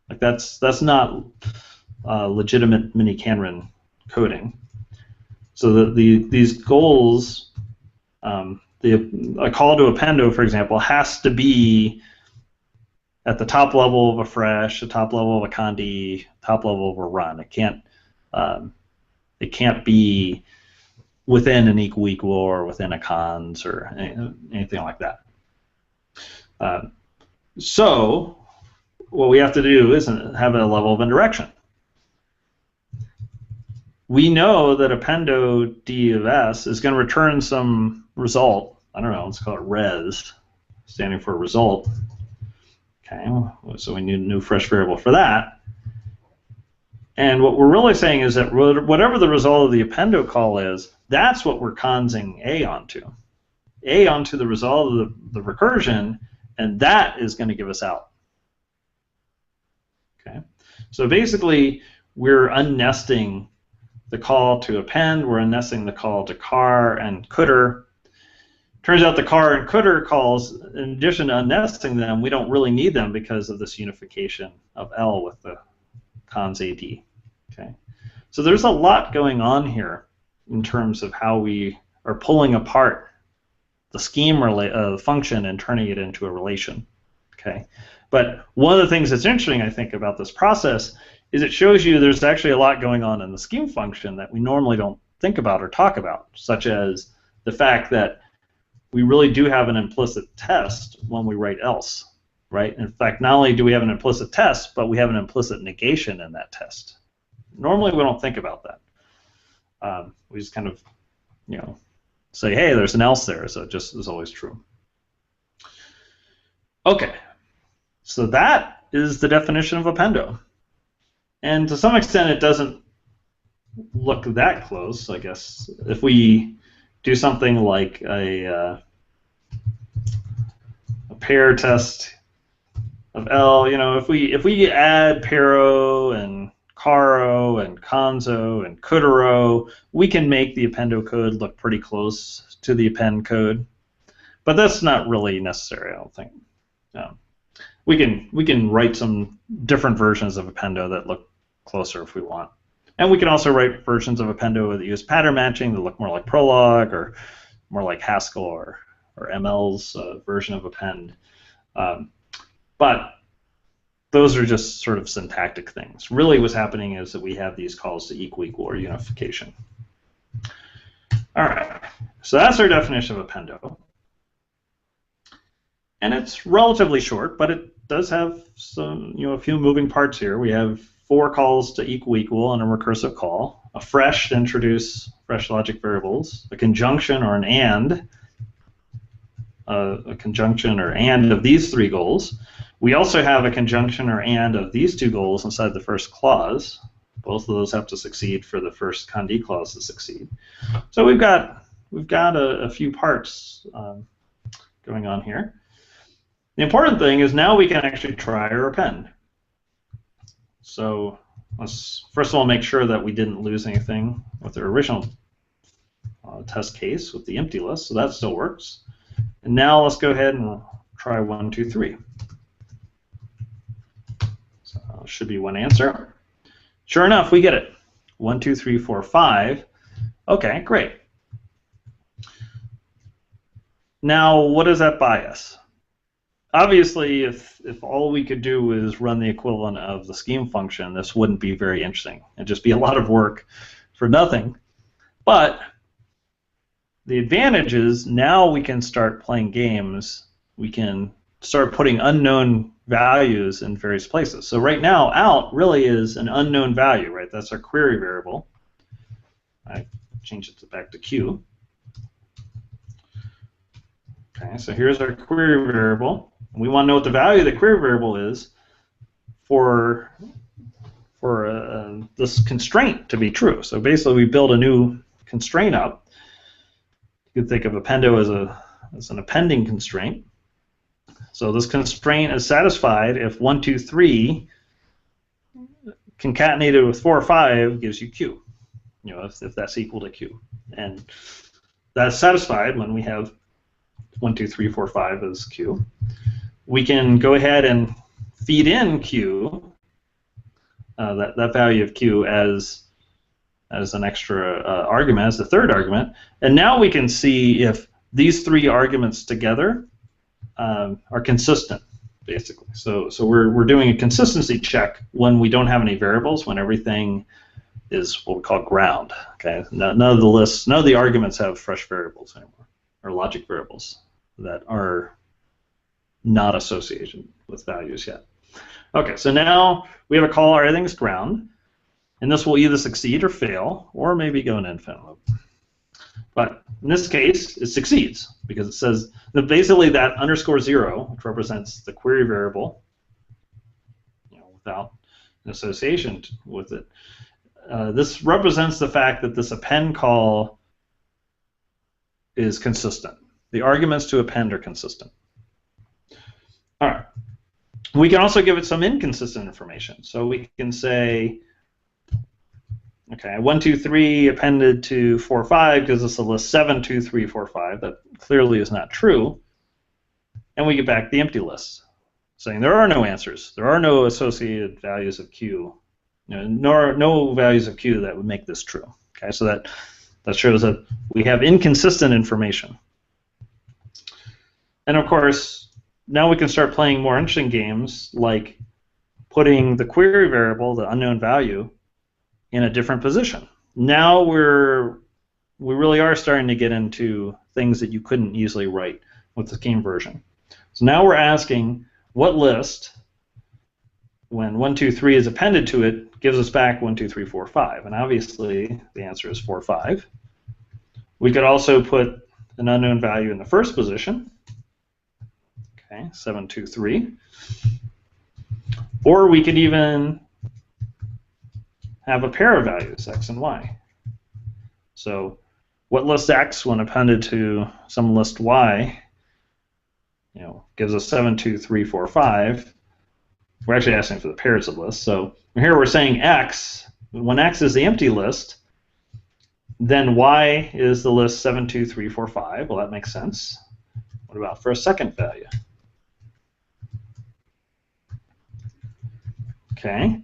Like that's not legitimate miniKanren coding. So these goals. A call to appendo, for example, has to be at the top level of a fresh, the top level of a condi, top level of a run. It can't be within an equal or within a cons or anything like that. So what we have to do is have a level of indirection. We know that appendo D of S is going to return some result. I don't know, let's call it res, standing for result. Okay, so we need a new fresh variable for that. And what we're really saying is that whatever the result of the appendo call is, that's what we're consing A onto. A onto the result of the recursion, and that is going to give us out. Okay, so basically we're unnesting the call to append, we're unnesting the call to car and cdr. Turns out the car and cdr calls, in addition to unnesting them, we don't really need them because of this unification of L with the cons AD. Okay, so there's a lot going on here in terms of how we are pulling apart the scheme function and turning it into a relation. Okay, but one of the things that's interesting, I think, about this process is it shows you there's actually a lot going on in the scheme function that we normally don't think about or talk about, such as the fact that we really do have an implicit test when we write else, right? In fact, not only do we have an implicit test, but we have an implicit negation in that test. Normally, we don't think about that. We just kind of, say, hey, there's an else there, so it just is always true. Okay, so that is the definition of appendo. And to some extent, it doesn't look that close, I guess. If we do something like a pair test of L, if we add paro and caro and conso and cdr, we can make the appendo code look pretty close to the append code, but that's not really necessary, I don't think. We can write some different versions of appendo that look closer if we want. And we can also write versions of appendo that use pattern matching that look more like Prolog or more like Haskell or ML's version of append. But those are just sort of syntactic things. Really what's happening is that we have these calls to equal or unification. All right, so that's our definition of appendo. And it's relatively short, but it does have some, a few moving parts here. We have 4 calls to equal and a recursive call, a fresh to introduce fresh logic variables, a conjunction or an and, a conjunction or and of these 3 goals. We also have a conjunction or and of these 2 goals inside the first clause. Both of those have to succeed for the first condi clause to succeed. So we've got a few parts going on here. The important thing is now we can actually try or append. So let's first of all make sure that we didn't lose anything with the original test case with the empty list, so that still works. And now let's go ahead and try 1, 2, 3. So should be one answer. Sure enough, we get it. 1, 2, 3, 4, 5. Okay, great. Now, what does that buy us? Obviously, if all we could do is run the equivalent of the scheme function, this wouldn't be very interesting. It'd just be a lot of work for nothing. But the advantage is now we can start playing games. We can start putting unknown values in various places. So right now, out really is an unknown value, right? That's our query variable. I changed it back to Q. Okay, so here's our query variable. We want to know what the value of the query variable is for this constraint to be true. So basically, we build a new constraint up. You could think of appendo as an appending constraint. So this constraint is satisfied if 1, 2, 3 concatenated with 4 or 5 gives you Q. You know, if that's equal to Q, and that's satisfied when we have 1, 2, 3, 4, 5 as Q. We can go ahead and feed in Q, that value of Q as an extra argument, as the third argument, and now we can see if these three arguments together are consistent, basically. So we're doing a consistency check when we don't have any variables, when everything is what we call ground. Okay, none of the lists, none of the arguments have fresh variables anymore, or logic variables that are not associated with values yet. Okay, so now we have a call, everything's ground, and this will either succeed or fail, or maybe go in infinite loop. But in this case, it succeeds, because it says that basically that _0, which represents the query variable, you know, without an association with it, this represents the fact that this append call is consistent. The arguments to append are consistent. All right. We can also give it some inconsistent information. So we can say, okay, 1, 2, 3 appended to 4, 5 gives us a list 7, 2, 3, 4, 5. That clearly is not true. And we get back the empty list, saying there are no answers. There are no associated values of Q, no values of Q that would make this true. Okay, so that shows that we have inconsistent information. And of course, now we can start playing more interesting games, like putting the query variable, the unknown value, in a different position. Now we really are starting to get into things that you couldn't easily write with the scheme version. So now we're asking what list, when 1, 2, 3 is appended to it, gives us back 1, 2, 3, 4, 5. And obviously the answer is 4, 5. We could also put an unknown value in the first position. Okay, 7, 2, 3. Or we could even have a pair of values, x and y. So what list x, when appended to some list y, gives us 7, 2, 3, 4, 5. We're actually asking for the pairs of lists. So here we're saying x, when x is the empty list, then y is the list 7, 2, 3, 4, 5. Well, that makes sense. What about for a second value? Okay,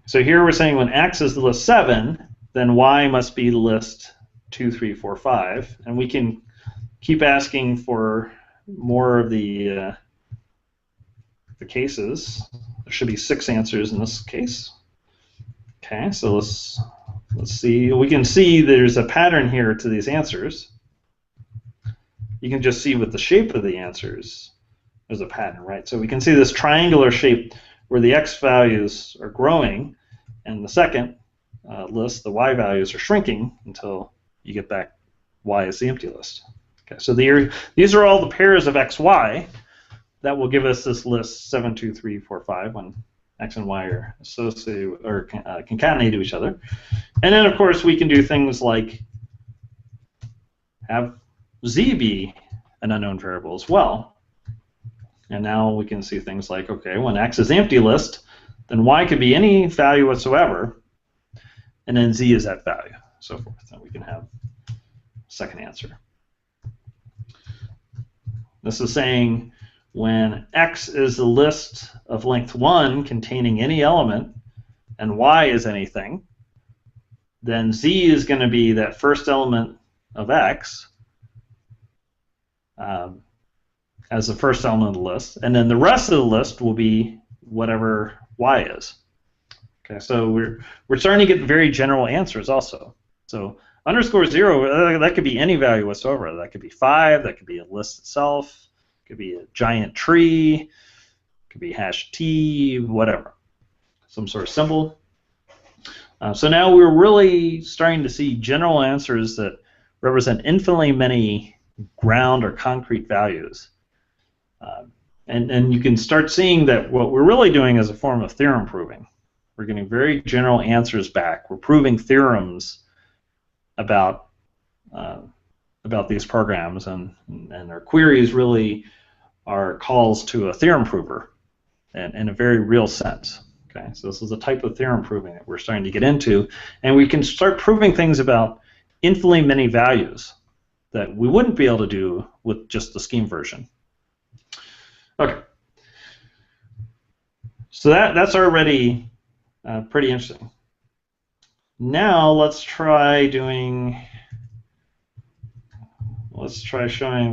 so here we're saying when x is the list 7, then y must be the list 2, 3, 4, 5, and we can keep asking for more of the cases. There should be 6 answers in this case. Okay, so let's see. We can see there's a pattern here to these answers. You can just see with the shape of the answers, there's a pattern, right? So we can see this triangular shape where the x values are growing, and the second list, the y values, are shrinking until you get back y as the empty list. Okay, so these are all the pairs of x, y that will give us this list 7, 2, 3, 4, 5 when x and y are associated or concatenated to each other. And then, of course, we can do things like have z be an unknown variable as well. And now we can see things like, okay, when x is the empty list, then y could be any value whatsoever, and then z is that value, so forth. And we can have second answer. This is saying when X is the list of length 1 containing any element and Y is anything, then Z is going to be that first element of X as the first element of the list, and then the rest of the list will be whatever Y is. Okay, so we're starting to get very general answers also. So underscore 0, that could be any value whatsoever. That could be 5, that could be a list itself, it could be a giant tree, it could be hash T, whatever. Some sort of symbol. So now we're really starting to see general answers that represent infinitely many ground or concrete values. And you can start seeing that what we're really doing is a form of theorem proving. We're getting very general answers back. We're proving theorems about these programs, and our queries really are calls to a theorem prover in a very real sense. Okay, so this is a type of theorem proving that we're starting to get into, and we can start proving things about infinitely many values that we wouldn't be able to do with just the scheme version. Okay, so that's already pretty interesting. Now let's try showing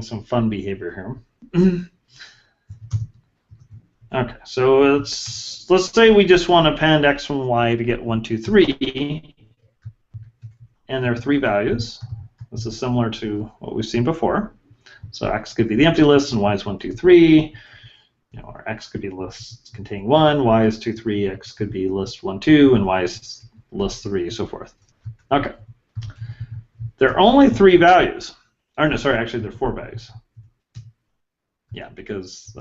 some fun behavior here. Okay, so let's say we just want to append X and Y to get 1, 2, 3, and there are 3 values. This is similar to what we've seen before. So X could be the empty list, and Y is 1, 2, 3. Or X could be list containing 1, Y is 2, 3. X could be list 1, 2, and Y is list 3, so forth. Okay. There are only 3 values. Or no, sorry, actually there are 4 values. Yeah, because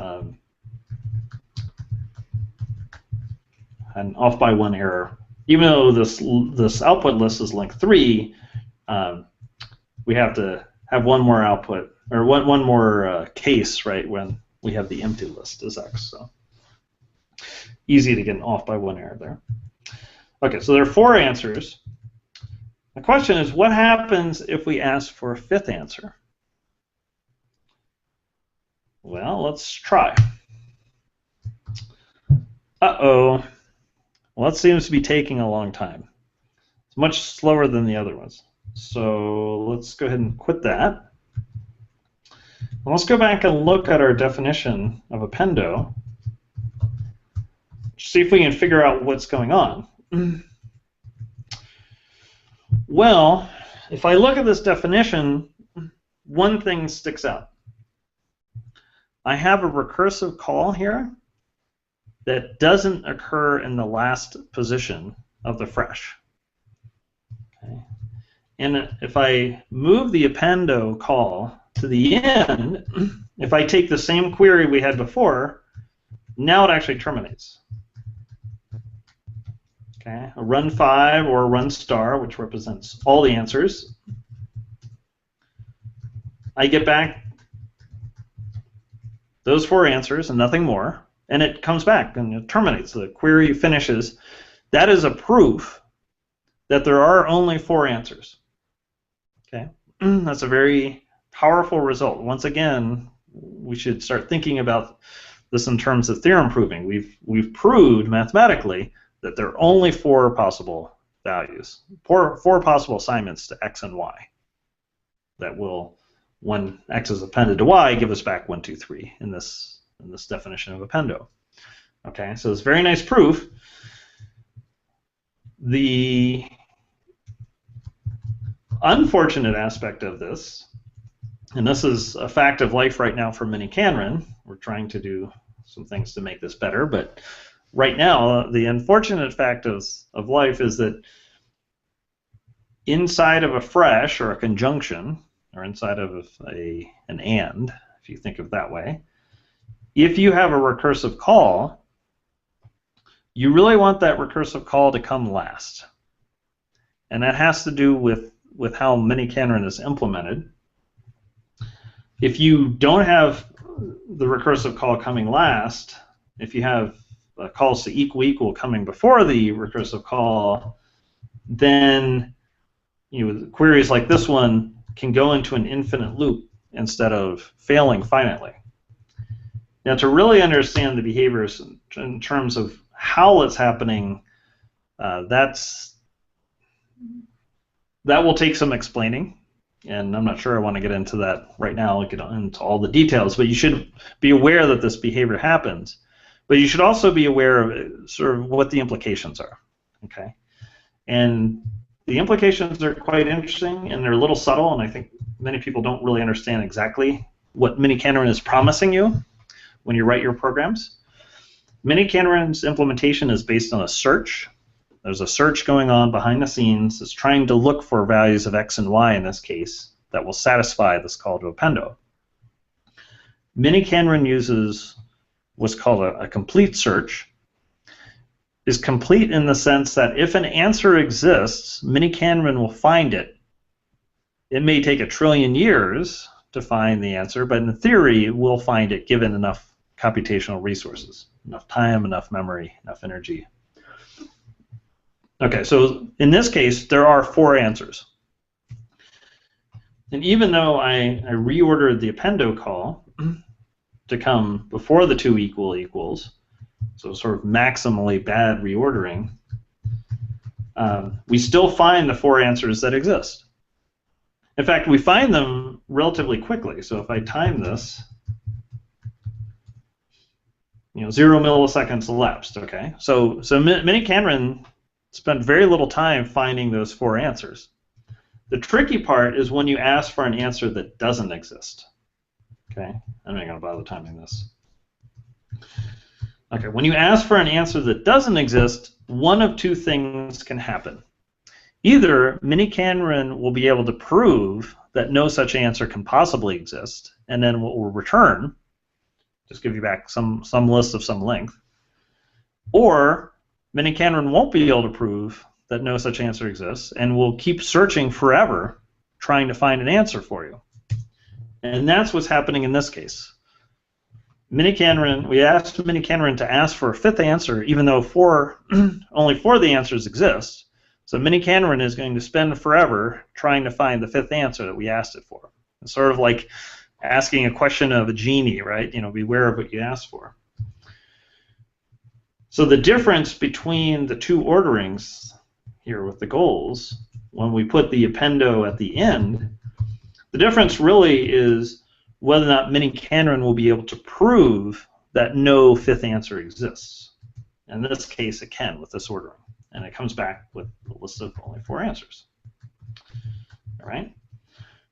an off by 1 error. Even though this output list is length 3, we have to have one more output, or one more case, right, when we have the empty list as X. So easy to get an off by 1 error there. Okay, so there are 4 answers. The question is, what happens if we ask for a 5th answer? Well, let's try. Uh-oh. Well, that seems to be taking a long time. It's much slower than the other ones. So let's go ahead and quit that. And let's go back and look at our definition of appendo. See if we can figure out what's going on. Well, if I look at this definition, one thing sticks out. I have a recursive call here that doesn't occur in the last position of the fresh. Okay. And if I move the appendo call to the end, if I take the same query we had before, now it actually terminates. Okay, a run 5 or a run star, which represents all the answers. I get back those 4 answers and nothing more, and it comes back and it terminates. The query finishes. That is a proof that there are only 4 answers. Okay, that's a very powerful result. Once again, we should start thinking about this in terms of theorem proving. We've proved mathematically that there are only 4 possible values, 4 possible assignments to X and Y that will, when X is appended to Y, give us back 1, 2, 3 in this definition of appendo. Okay, so it's very nice proof. The unfortunate aspect of this, and this is a fact of life right now for miniKanren, we're trying to do some things to make this better, but right now the unfortunate fact of life is that inside of a fresh or a conjunction, or inside of an AND, if you think of it that way, if you have a recursive call, you really want that recursive call to come last. And that has to do with how miniKanren is implemented. If you don't have the recursive call coming last, if you have calls to equal coming before the recursive call, then queries like this one can go into an infinite loop instead of failing finitely. Now, to really understand the behaviors in terms of how it's happening, that will take some explaining, and I'm not sure I want to get into that right now, get into all the details, but you should be aware that this behavior happens. But you should also be aware of sort of what the implications are, okay? And the implications are quite interesting, and they're a little subtle, and I think many people don't really understand exactly what miniKanren is promising you when you write your programs. miniKanren's implementation is based on a search. There's a search going on behind the scenes. It's trying to look for values of x and y in this case that will satisfy this call to appendo. miniKanren uses what's called a complete search. Is complete in the sense that if an answer exists, miniKanren will find it. It may take 1 trillion years to find the answer, but in theory, we'll find it given enough computational resources, enough time, enough memory, enough energy. Okay, so in this case, there are 4 answers. And even though I reordered the appendo call to come before the 2 equals, so sort of maximally bad reordering, we still find the 4 answers that exist. In fact, we find them relatively quickly. So if I time this, 0 milliseconds elapsed. Okay, so miniKanren spent very little time finding those 4 answers. The tricky part is when you ask for an answer that doesn't exist. Okay, I'm not going to bother timing this. Okay, when you ask for an answer that doesn't exist, one of 2 things can happen. Either miniKanren will be able to prove that no such answer can possibly exist, and then what will return, just give you back some list of some length, or miniKanren won't be able to prove that no such answer exists, and will keep searching forever trying to find an answer for you. And that's what's happening in this case. miniKanren, we asked miniKanren to ask for a 5th answer, even though only 4 of the answers exist. So miniKanren is going to spend forever trying to find the 5th answer that we asked it for. It's sort of like asking a question of a genie, right? Beware of what you ask for. So the difference between the 2 orderings here with the goals, when we put the appendo at the end, the difference really is whether or not miniKanren will be able to prove that no 5th answer exists. In this case, it can with this ordering. And it comes back with a list of only 4 answers. All right?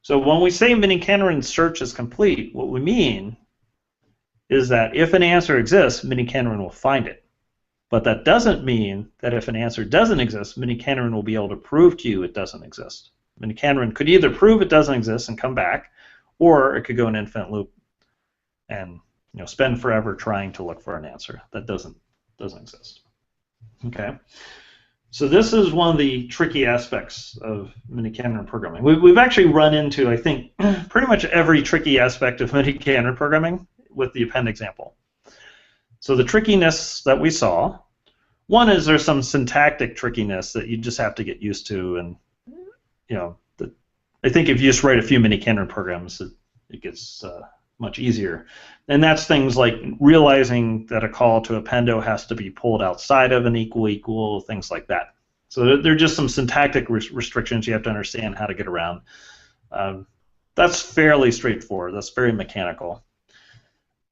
So when we say miniKanren search is complete, what we mean is that if an answer exists, miniKanren will find it. But that doesn't mean that if an answer doesn't exist, miniKanren will be able to prove to you it doesn't exist. miniKanren could either prove it doesn't exist and come back, or it could go in an infinite loop and spend forever trying to look for an answer that doesn't exist. Okay. So this is one of the tricky aspects of miniKanren programming. We've actually run into, I think, pretty much every tricky aspect of miniKanren programming with the append example. So the trickiness that we saw, one is there's some syntactic trickiness that you just have to get used to, and I think if you just write a few miniKanren programs, it gets much easier. And that's things like realizing that a call to appendo has to be pulled outside of an equal, things like that. So there are just some syntactic restrictions you have to understand how to get around. That's fairly straightforward. That's very mechanical.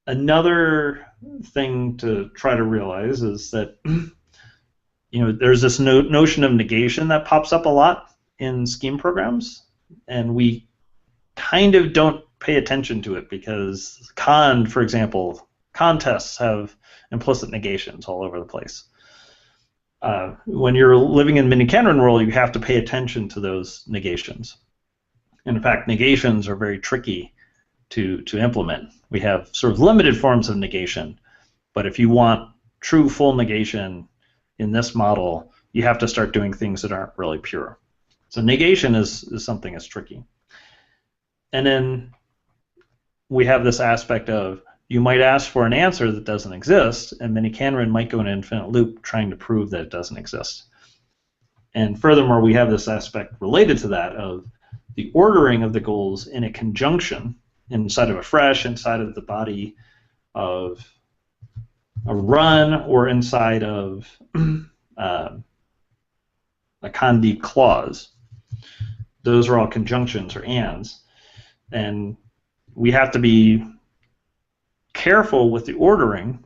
Another thing to try to realize is that there's this notion of negation that pops up a lot in scheme programs, and we kind of don't pay attention to it because for example, contests have implicit negations all over the place. When you're living in miniKanren world, you have to pay attention to those negations. And in fact, negations are very tricky to implement. We have sort of limited forms of negation, but if you want true full negation in this model, you have to start doing things that aren't really pure. So negation is something that's tricky. And then we have this aspect of you might ask for an answer that doesn't exist, and miniKanren might go in an infinite loop trying to prove that it doesn't exist. And furthermore, we have this aspect related to that of the ordering of the goals in a conjunction inside of a fresh, inside of the body of a run, or inside of a Kandi clause. Those are all conjunctions or ands. And we have to be careful with the ordering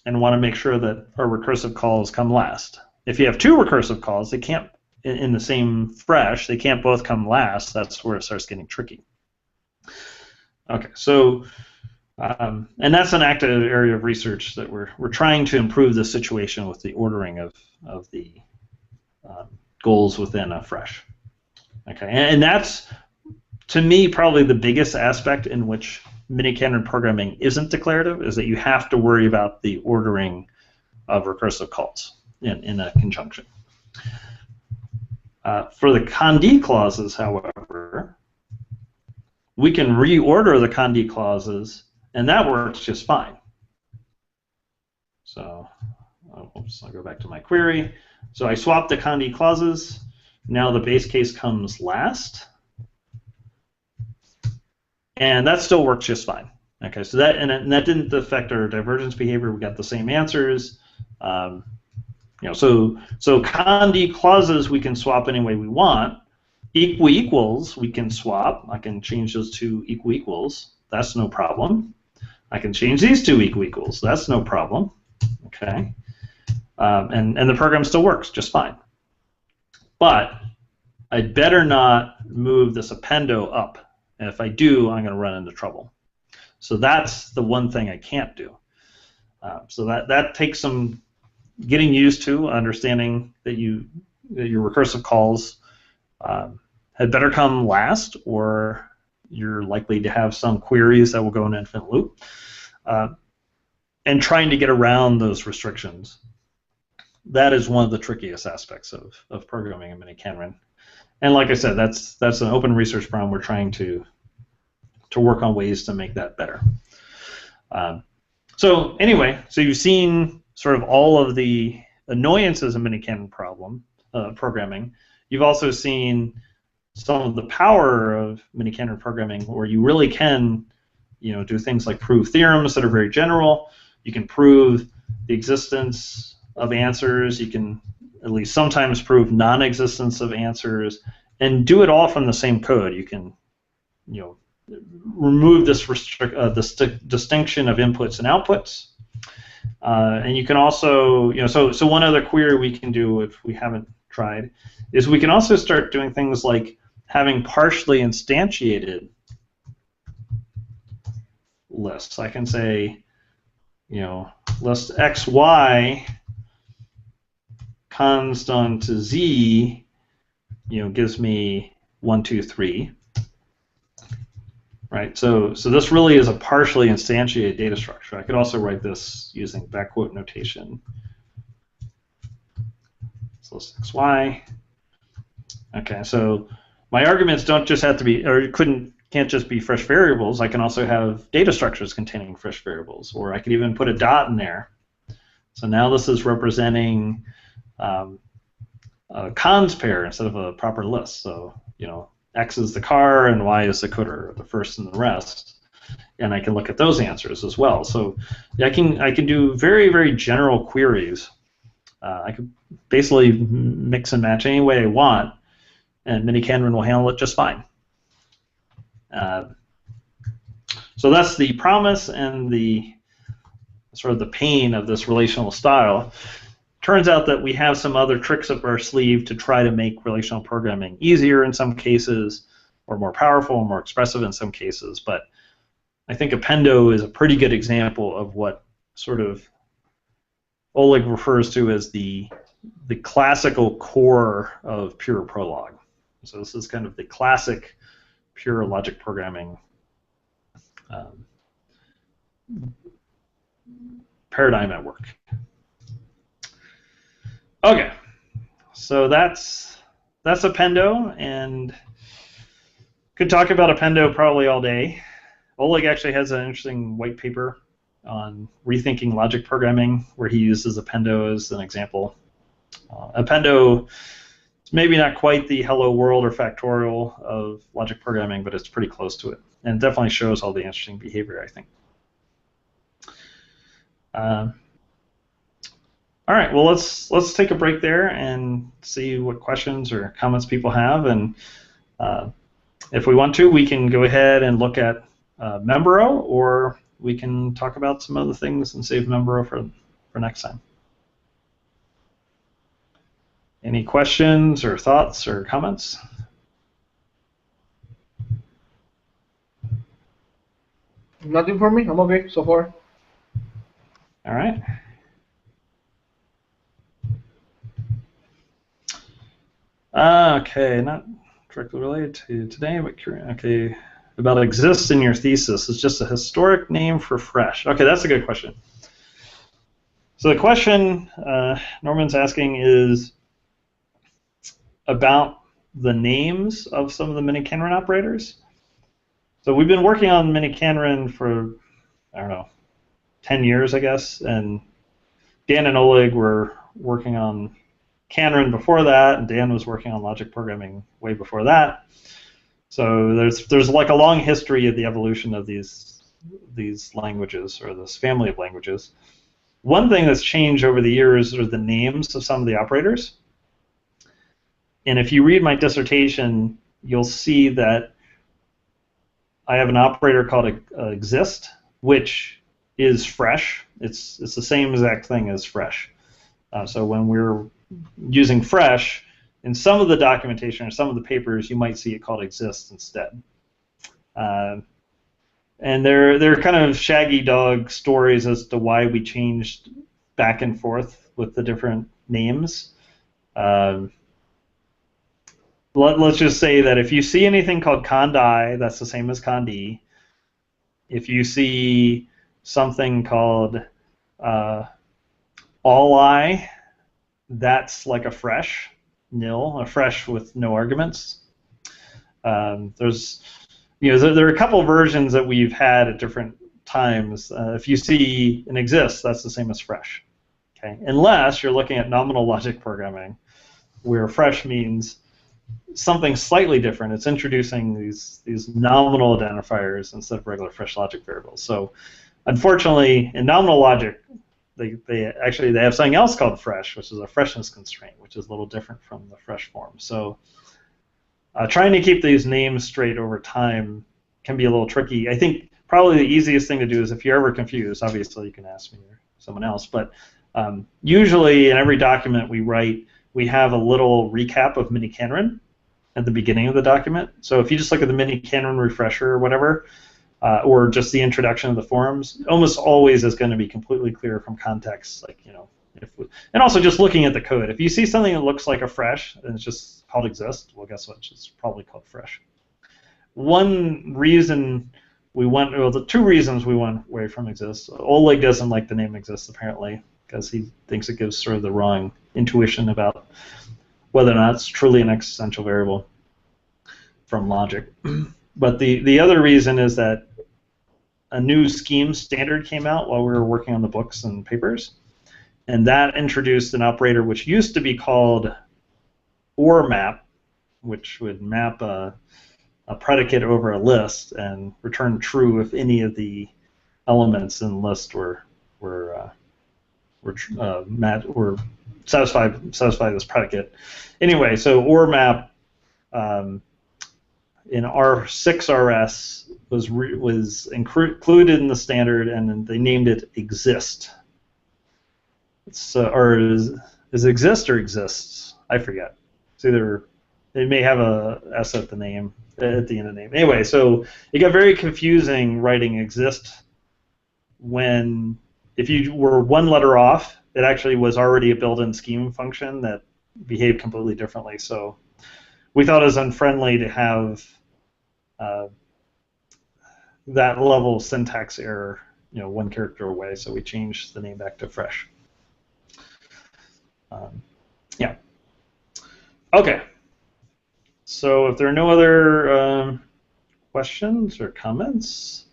and want to make sure that our recursive calls come last. If you have two recursive calls, they can't, in the same fresh, they can't both come last. That's where it starts getting tricky. Okay, so, and that's an active area of research that we're trying to improve the situation with the ordering of the goals within a fresh. Okay, and that's, to me, probably the biggest aspect in which miniKanren programming isn't declarative, is that you have to worry about the ordering of recursive calls in a conjunction. For the Kandi clauses, however, we can reorder the Kandi clauses, and that works just fine. So, oops, I'll go back to my query. So I swapped the Kandi clauses. Now the base case comes last. And that still works just fine. Okay, so that and that didn't affect our divergence behavior. We got the same answers. So Kandi clauses we can swap any way we want. Equal equals we can swap. I can change those to equal equals. That's no problem. I can change these to equal equals. That's no problem. Okay, and the program still works just fine. But I'd better not move this appendo up. And if I do, I'm going to run into trouble. So that's the one thing I can't do. So that takes some getting used to, understanding that your recursive calls had better come last, or you're likely to have some queries that will go in an infinite loop, and trying to get around those restrictions. That is one of the trickiest aspects of programming in miniKanren. And like I said, that's an open research problem. We're trying to work on ways to make that better. So anyway, so you've seen sort of all of the annoyances of miniKanren programming. You've also seen some of the power of miniKanren programming, where you really can, do things like prove theorems that are very general. You can prove the existence of answers. You can at least sometimes prove non-existence of answers, and do it all from the same code. You can, remove this distinction of inputs and outputs, and you can also, so one other query we can do, if we haven't tried, is we can also start doing things like having partially instantiated lists. I can say, list xy constant to z, gives me 1, 2, 3, right? So this really is a partially instantiated data structure. I could also write this using backquote notation. So list xy. Okay, so my arguments don't just have to be, or can't just be fresh variables. I can also have data structures containing fresh variables, or I could even put a dot in there. So now this is representing a cons pair instead of a proper list. So, X is the car and Y is the cooter, the first and the rest. And I can look at those answers as well. So I can do very, very general queries. I could basically mix and match any way I want, and miniKanren will handle it just fine. So that's the promise and the sort of the pain of this relational style. Turns out that we have some other tricks up our sleeve to try to make relational programming easier in some cases, or more powerful, or more expressive in some cases. But I think appendo is a pretty good example of what sort of Oleg refers to as the classical core of pure Prolog. So this is kind of the classic pure logic programming paradigm at work. Okay, so that's appendo, and could talk about appendo probably all day. Oleg actually has an interesting white paper on rethinking logic programming where he uses appendo as an example. Appendo It's maybe not quite the hello world or factorial of logic programming, but it's pretty close to it, and it definitely shows all the interesting behavior, I think. All right, well, let's take a break there and see what questions or comments people have, and if we want to, we can go ahead and look at Membro, or we can talk about some other things and save Membro for next time. Any questions or thoughts or comments? Nothing for me. I'm okay so far. All right. Okay, not directly related to today, but okay, about exists in your thesis. It's just a historic name for fresh. Okay, that's a good question. So the question Norman's asking is about the names of some of the miniKanren operators. So we've been working on miniKanren for, I don't know, 10 years, I guess, and Dan and Oleg were working on Kanren before that, and Dan was working on logic programming way before that. So there's like a long history of the evolution of these languages, or this family of languages. One thing that's changed over the years are the names of some of the operators. And if you read my dissertation, you'll see that I have an operator called exist, which is fresh. It's the same exact thing as fresh. So when we're using fresh, in some of the documentation or some of the papers, you might see it called exist instead. And they're kind of shaggy dog stories as to why we changed back and forth with the different names. Let's just say that if you see anything called Kandai, that's the same as Kandi. If you see something called All-I, that's like a fresh, nil, a fresh with no arguments. There are a couple versions that we've had at different times. If you see an exist, that's the same as fresh. Okay, unless you're looking at nominal logic programming, where fresh means something slightly different. It's introducing these nominal identifiers instead of regular fresh logic variables. So, unfortunately, in nominal logic, they have something else called fresh, which is a freshness constraint, which is a little different from the fresh form. So, trying to keep these names straight over time can be a little tricky. I think probably the easiest thing to do is, if you're ever confused, obviously you can ask me or someone else, but usually in every document we write, we have a little recap of miniKanren at the beginning of the document. So if you just look at the miniKanren refresher or whatever, or just the introduction of the forums, almost always is going to be completely clear from context. Like, and also just looking at the code. If you see something that looks like a fresh and it's just called exist, well, guess what? It's probably called fresh. One reason the two reasons we went away from exist. Oleg doesn't like the name exist apparently, because he thinks it gives sort of the wrong intuition about whether or not it's truly an existential variable from logic. But the other reason is that a new scheme standard came out while we were working on the books and papers, and that introduced an operator which used to be called or map, which would map a predicate over a list and return true if any of the elements in the list were satisfy this predicate. Anyway, so or map in R6RS was included in the standard, and they named it exist. Or is exist or exists? I forget. It's either, they may have a S at the name, at the end of the name. Anyway, so it got very confusing writing exist when, if you were one letter off, it actually was already a built-in scheme function that behaved completely differently. So we thought it was unfriendly to have that level of syntax error, one character away. So we changed the name back to fresh. Yeah. Okay. So if there are no other questions or comments,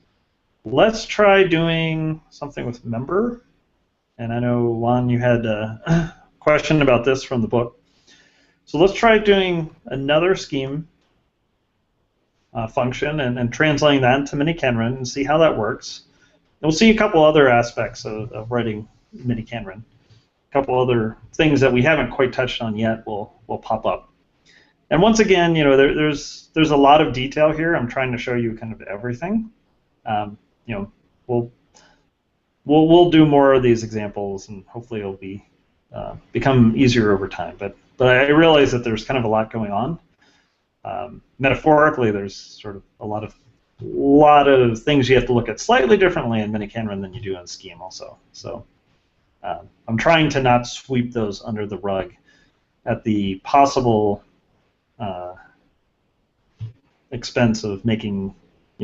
let's try doing something with member. And I know, Juan, you had a question about this from the book. So let's try doing another scheme function and translating that into miniKanren and see how that works. And we'll see a couple other aspects of writing miniKanren. A couple other things that we haven't quite touched on yet will pop up. And once again, there's a lot of detail here. I'm trying to show you kind of everything. We'll do more of these examples, and hopefully it'll become easier over time. But I realize that there's kind of a lot going on. Metaphorically, there's sort of a lot of things you have to look at slightly differently in miniKanren than you do in Scheme also. So I'm trying to not sweep those under the rug at the possible expense of making,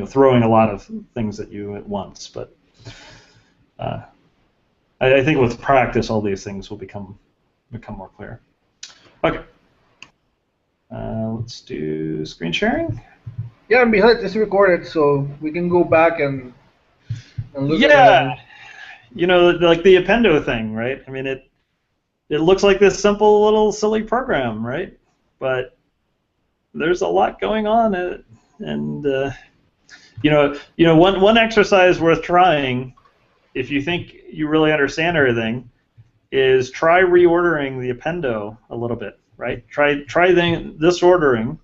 throwing a lot of things at you at once. But I think with practice, all these things will become more clear. Okay. Let's do screen sharing. Yeah, and behind it's recorded, so we can go back and look at it. Like the appendo thing, right? I mean, it looks like this simple little silly program, right? But there's a lot going on, and one exercise worth trying, if you think you really understand everything, is try reordering the appendo a little bit, right? Try this ordering,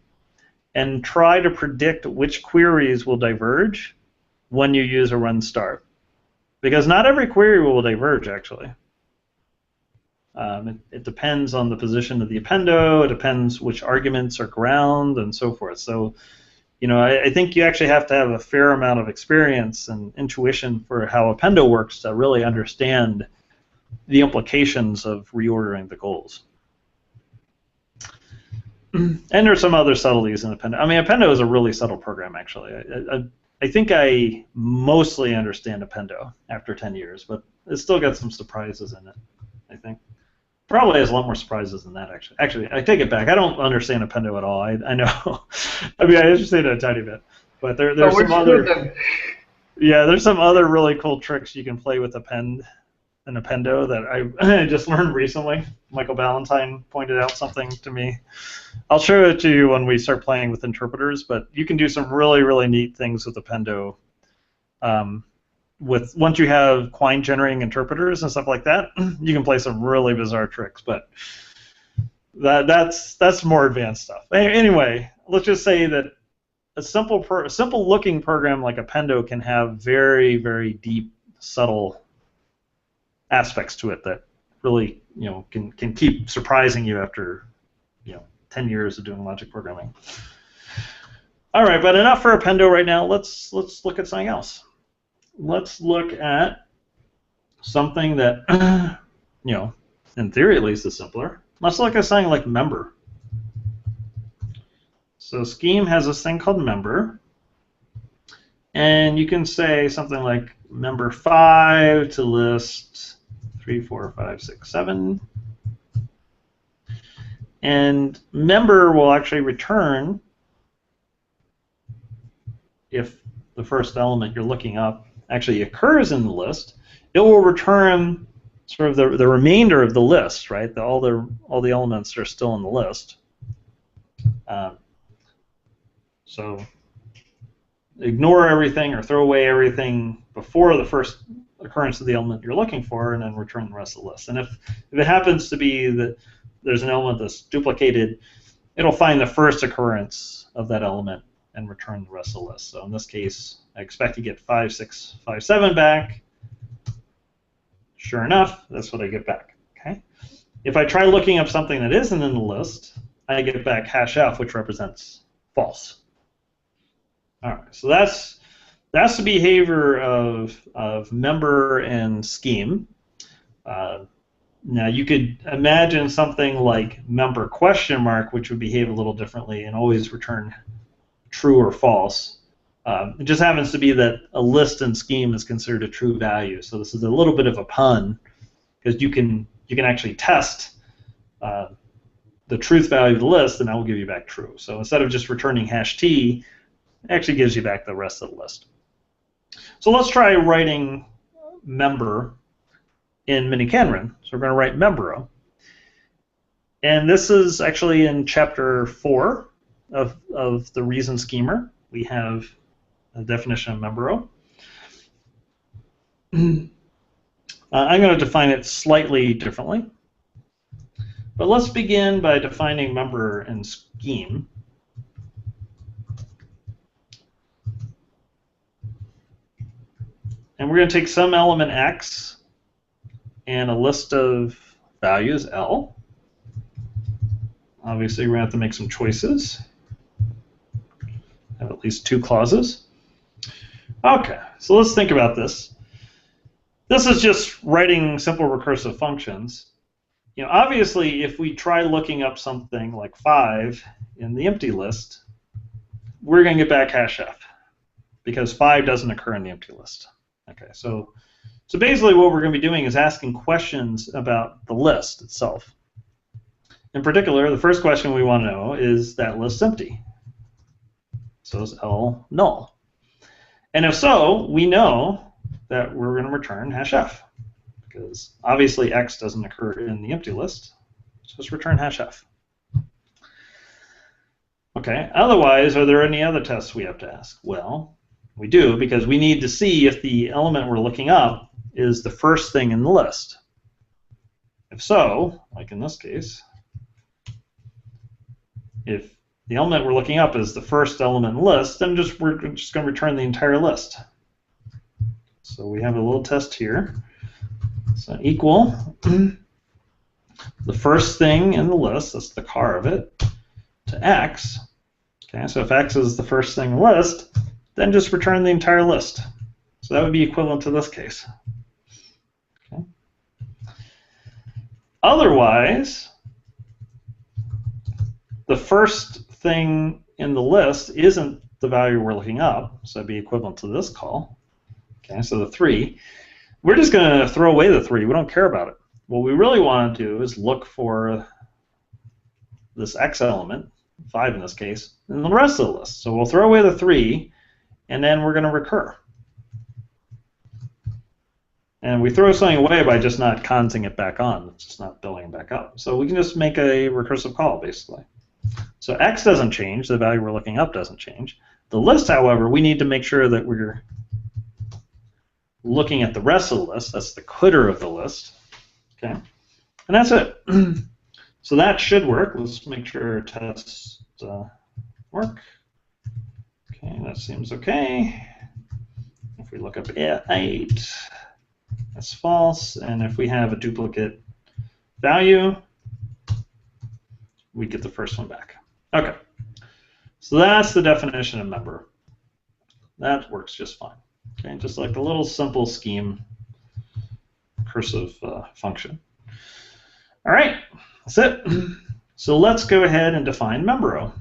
and try to predict which queries will diverge when you use a run start, because not every query will diverge actually. It depends on the position of the appendo. It depends which arguments are ground and so forth. So, I think you actually have to have a fair amount of experience and intuition for how appendo works to really understand the implications of reordering the goals. And there's some other subtleties in appendo. I mean, appendo is a really subtle program actually. I think I mostly understand appendo after 10 years, but it's still got some surprises in it, I think. Probably has a lot more surprises than that, actually. Actually, I take it back. I don't understand appendo at all. I know. I mean, I understand it a tiny bit, but there's some other. Yeah, there's some other really cool tricks you can play with appendo that I just learned recently. Michael Ballantyne pointed out something to me. I'll show it to you when we start playing with interpreters, but you can do some really, really neat things with appendo. Once you have Quine generating interpreters and stuff like that, you can play some really bizarre tricks. But that's more advanced stuff. Anyway, let's just say that a simple looking program like appendo can have very, very deep, subtle aspects to it that really can keep surprising you after 10 years of doing logic programming. All right, but enough for appendo right now. Let's look at something else. Let's look at something that, in theory at least is simpler. Let's look at something like member. So Scheme has this thing called member, and you can say something like member 5 to list 3, 4, 5, 6, 7. And member will actually return if the first element you're looking up actually occurs in the list. It will return sort of the remainder of the list, right? All the elements are still in the list. So ignore everything or throw away everything before the first occurrence of the element you're looking for, and then return the rest of the list. And if it happens to be that there's an element that's duplicated, it'll find the first occurrence of that element and return the rest of the list. So in this case, I expect to get 5, 6, 5, 7 back. Sure enough, that's what I get back. Okay. If I try looking up something that isn't in the list, I get back hash f, which represents false. All right. So that's the behavior of member and Scheme. Now you could imagine something like member question mark, which would behave a little differently and always return true or false. It just happens to be that a list in Scheme is considered a true value. So this is a little bit of a pun, because you can actually test the truth value of the list, and that will give you back true. So instead of just returning hash t, it actually gives you back the rest of the list. So let's try writing member in miniKanren. So we're going to write membero. And this is actually in chapter 4 of the reason schemer. We have a definition of member row. I'm going to define it slightly differently. But let's begin by defining member and scheme. And we're going to take some element x and a list of values L. Obviously, we're going to have to make some choices. Have at least 2 clauses. Okay, so let's think about this. This is just writing simple recursive functions. Obviously, if we try looking up something like 5 in the empty list, we're going to get back hash f because 5 doesn't occur in the empty list. Okay, so basically what we're going to be doing is asking questions about the list itself. In particular, the first question we want to know is that list empty? So is L null? And if so, we know that we're going to return hash f because obviously x doesn't occur in the empty list. So just return hash f. Okay, otherwise, are there any other tests we have to ask? Well, we do, because we need to see if the element we're looking up is the first thing in the list. If so, like in this case, if the element we're looking up is the first element in the list, then we're just going to return the entire list. So we have a little test here. So equal the first thing in the list, that's the car of it, to x. Okay, so if x is the first thing in the list, then just return the entire list. So that would be equivalent to this case. Okay. Otherwise, the first thing in the list isn't the value we're looking up, so it'd be equivalent to this call. Okay, so the 3. We're just going to throw away the 3. We don't care about it. What we really want to do is look for this x element, 5 in this case, in the rest of the list. So we'll throw away the 3, and then we're going to recur. And we throw something away by just not consing it back on. It's just not building it back up. So we can just make a recursive call, basically. So x doesn't change. The value we're looking up doesn't change. The list, however, we need to make sure that we're looking at the rest of the list. That's the quitter of the list. Okay, and that's it. So that should work. Let's make sure tests work. Okay, that seems okay. If we look up 8, that's false. And if we have a duplicate value, we get the first one back. Okay, so that's the definition of member. That works just fine. Okay, just like the little simple scheme recursive function. All right, that's it. So let's go ahead and define member row.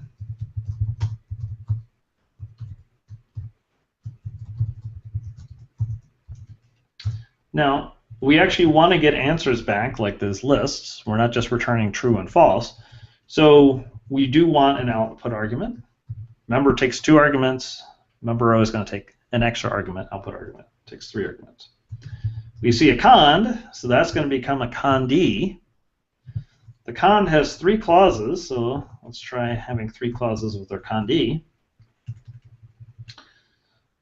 Now, we actually want to get answers back like these lists. We're not just returning true and false. So we do want an output argument. Member takes 2 arguments. Member row is going to take an extra argument, output argument. It takes 3 arguments. We see a cond, so that's going to become a condee. The cond has 3 clauses, so let's try having 3 clauses with our condee.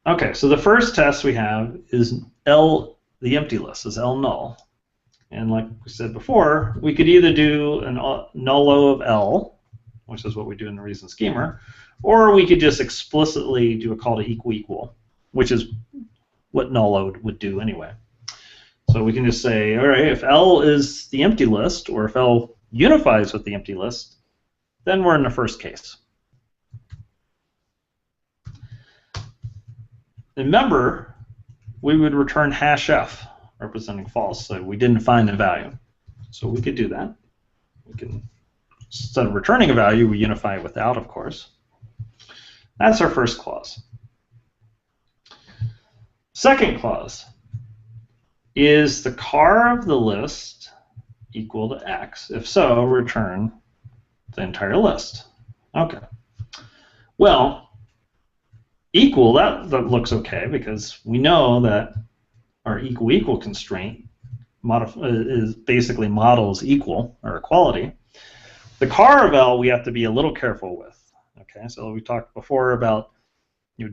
Okay, so the first test we have is L, the empty list, is L null. And like we said before, we could either do a nullo of L, which is what we do in the reason schemer, or we could just explicitly do a call to equal equal, which is what nullo would do anyway. So we can just say, all right, if L is the empty list, or if L unifies with the empty list, then we're in the first case. Remember, we would return hash f, representing false, so we didn't find the value. So we could do that. We can, instead of returning a value, we unify it without, of course. That's our first clause. Second clause is the car of the list equal to x? If so, return the entire list. Okay. Well, equal, that looks okay because we know that our equal equal constraint is basically models equal or equality. The car of L we have to be a little careful with. Okay, so we talked before about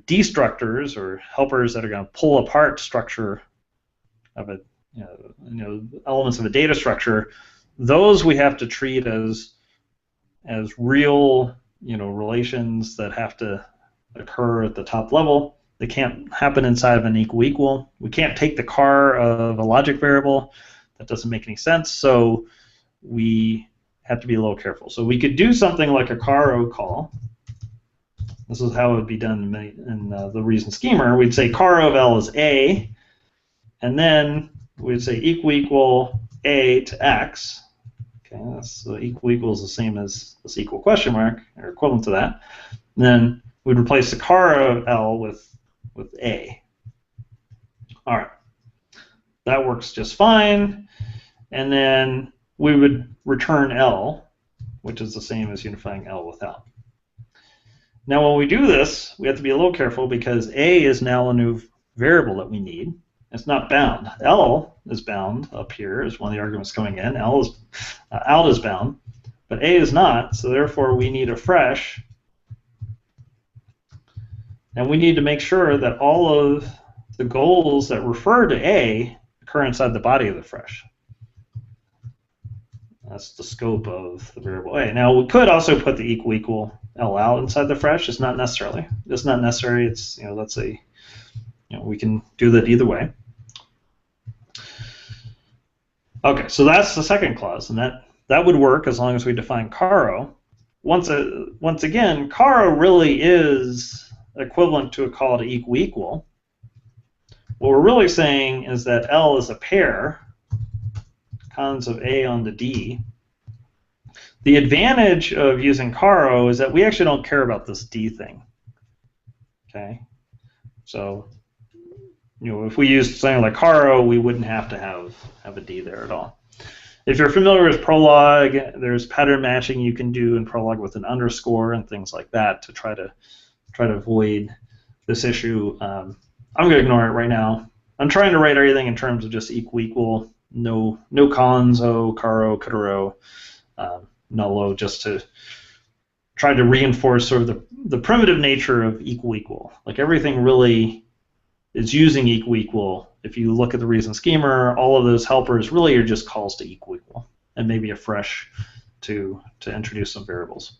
destructors or helpers that are going to pull apart structure of a elements of a data structure. Those we have to treat as real relations that have to occur at the top level. They can't happen inside of an equal. We can't take the car of a logic variable. That doesn't make any sense. So we have to be a little careful. So we could do something like a car call. This is how it would be done in the reason schemer. We'd say car of L is A, and then we'd say equal A to X. Okay, that's equal is the same as this equal question mark, or equivalent to that. And then we'd replace the car of L with A. All right, that works just fine. And then we would return L, which is the same as unifying L with L. Now, when we do this, we have to be a little careful because A is now a new variable that we need. It's not bound. L is bound up here is one of the arguments coming in. L is out is bound, but A is not. So therefore, we need a fresh, and we need to make sure that all of the goals that refer to A occur inside the body of the fresh. That's the scope of the variable A. Now, we could also put the equal L out inside the fresh. It's not necessary. It's let's say we can do that either way. Okay, so that's the second clause, and that would work as long as we define caro. Once again, caro really is equivalent to a call to equal. What we're really saying is that L is a pair, cons of A on to D. The advantage of using caro is that we actually don't care about this D thing. Okay, so if we used something like caro, we wouldn't have to have a D there at all. If you're familiar with Prolog, there's pattern matching you can do in Prolog with an underscore and things like that to try to avoid this issue. I'm going to ignore it right now. I'm trying to write everything in terms of just equal, no cons, caro, caro, nullo, just to try to reinforce sort of the primitive nature of equal. Like everything really is using equal. If you look at the reason schemer, all of those helpers really are just calls to equal, and maybe a fresh to introduce some variables.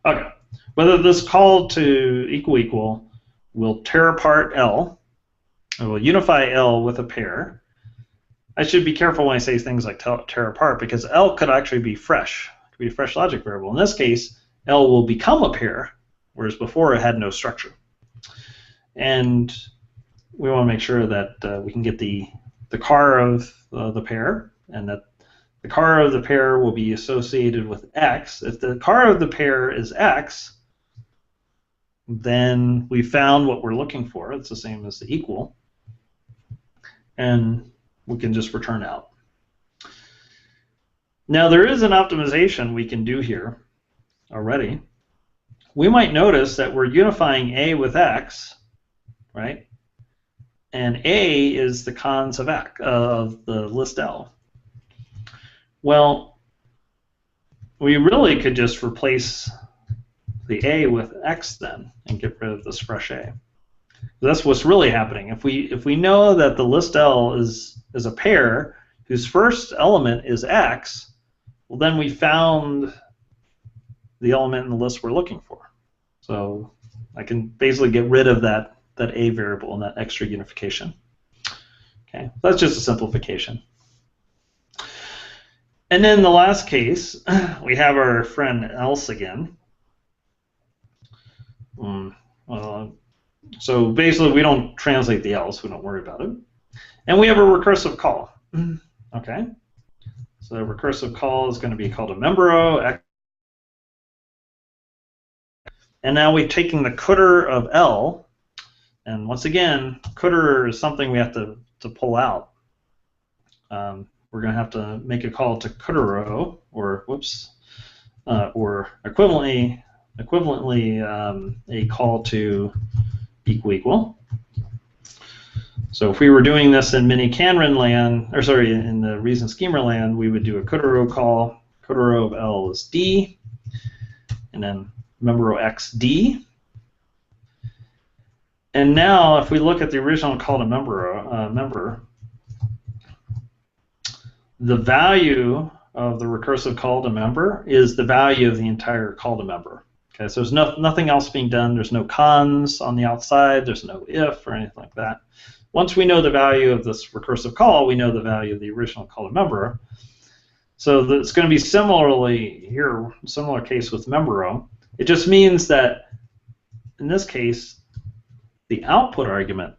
Okay, whether this call to equal will tear apart L, or will unify L with a pair. I should be careful when I say things like tear apart, because L could actually be fresh. It could be a fresh logic variable. In this case, L will become a pair, whereas before it had no structure. And we want to make sure that we can get the car of the pair, and that the car of the pair will be associated with X. If the car of the pair is X, then we found what we're looking for. It's the same as the equal. And we can just return out. Now, there is an optimization we can do here already. We might notice that we're unifying A with X, right? And A is the cons of X, of the list L. Well, we really could just replace the A with X then and get rid of this fresh A. That's what's really happening. If we know that the list L is a pair whose first element is X, well, then we found the element in the list we're looking for. So I can basically get rid of that A variable and that extra unification. Okay, that's just a simplification. And then the last case, we have our friend else again. So basically, we don't translate the else. We don't worry about it. And we have a recursive call. Okay. So the recursive call is going to be called a membero. And now we're taking the cdr of L. And once again, cdr is something we have to pull out. We're going to have to make a call to cdro, or equivalently a call to equal. So if we were doing this in miniKanren land, or sorry, in the reason schemer land, we would do a cdro call. Quarter row of L is D, and then member row X, D. And now, if we look at the original call to member, the value of the recursive call to member is the value of the entire call to member. Okay, so there's nothing else being done. There's no cons on the outside. There's no if or anything like that. Once we know the value of this recursive call, we know the value of the original call to member. So it's going to be similarly here, similar case with member row. It just means that in this case, the output argument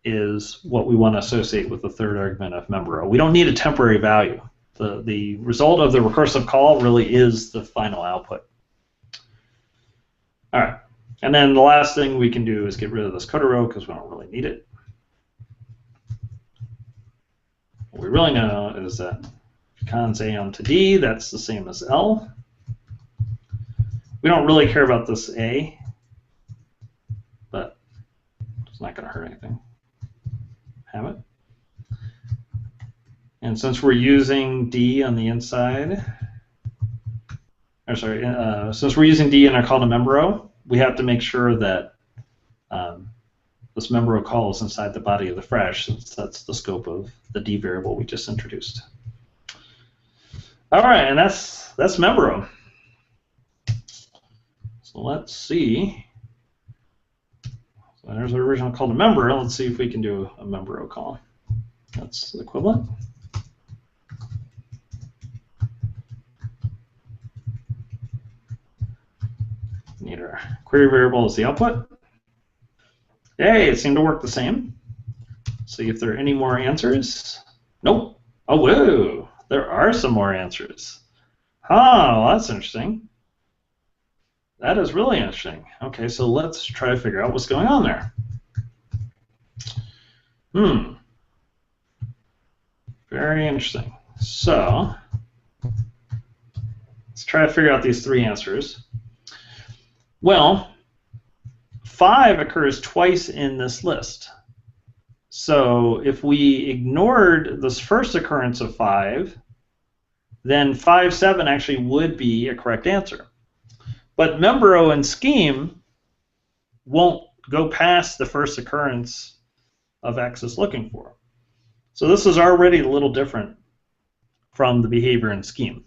is what we want to associate with the third argument of member row. We don't need a temporary value. The result of the recursive call really is the final output. All right, and then the last thing we can do is get rid of this coda row because we don't really need it. What we really know is that cons A onto D, that's the same as L. We don't really care about this A, but it's not going to hurt anything. Have it. And since we're using D on the inside, or sorry, since we're using D in our call to member row, we have to make sure that this member row call is inside the body of the fresh, since that's the scope of the D variable we just introduced. All right, and that's member row. So let's see. So there's our original call to member. Let's see if we can do a member row call. That's the equivalent. Need our query variable as the output. Hey, it seemed to work the same. See if there are any more answers. Nope. Oh, whoa. There are some more answers. Oh, that's interesting. That is really interesting. Okay, so let's try to figure out what's going on there. Very interesting. So let's try to figure out these three answers. Well, 5 occurs twice in this list. So if we ignored this first occurrence of 5, then 5, 7 actually would be a correct answer. But member row and scheme won't go past the first occurrence of X is looking for. So this is already a little different from the behavior in scheme.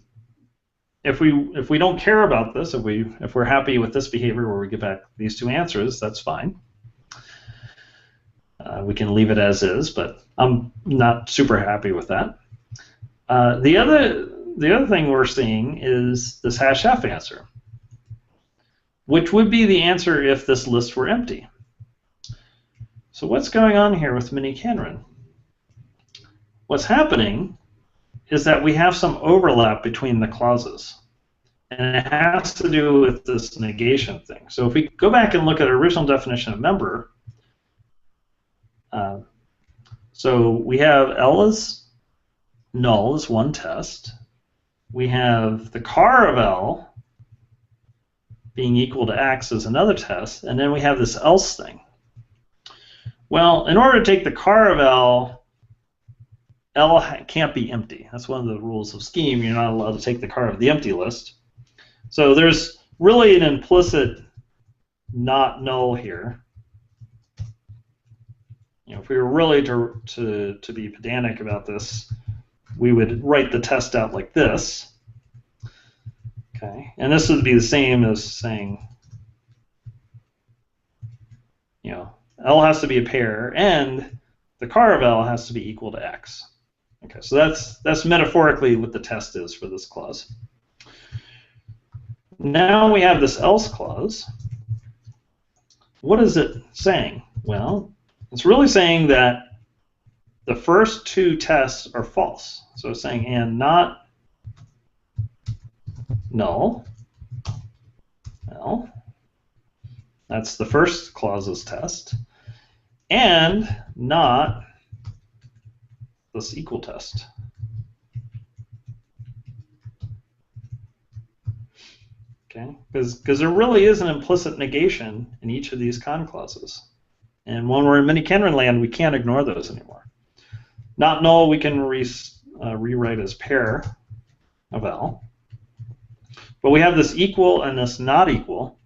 If we don't care about this, if we're happy with this behavior where we get back these two answers, that's fine. We can leave it as is, but I'm not super happy with that. The other thing we're seeing is this hash F answer, which would be the answer if this list were empty. So what's going on here with miniKanren? What's happening is that we have some overlap between the clauses. And it has to do with this negation thing. So if we go back and look at our original definition of member, so we have L is null is one test. We have the car of L being equal to X is another test. And then we have this else thing. Well, in order to take the car of L can't be empty. That's one of the rules of scheme. You're not allowed to take the car of the empty list. So there's really an implicit not null here. You know, if we were really to be pedantic about this, we would write the test out like this. Okay, and this would be the same as saying, you know, L has to be a pair, and the car of L has to be equal to X. Okay, so that's metaphorically what the test is for this clause. Now we have this else clause. What is it saying? Well, it's really saying that the first two tests are false. So it's saying and not null. Well, that's the first clause's test. And not this equal test. Okay, because there really is an implicit negation in each of these con clauses. And when we're in miniKanren land, we can't ignore those anymore. Not null we can rewrite as pair. of L. But we have this equal and this not equal.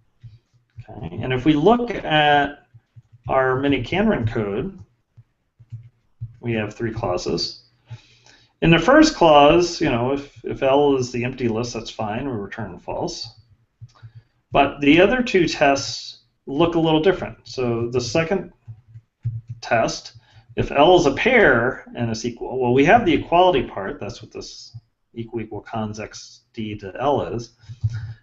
Okay? And if we look at our miniKanren code, we have 3 clauses. In the first clause, if L is the empty list, that's fine. We return false. But the other 2 tests look a little different. So the second test, if L is a pair and it's equal, well, we have the equality part. That's what this equal cons xd to L is.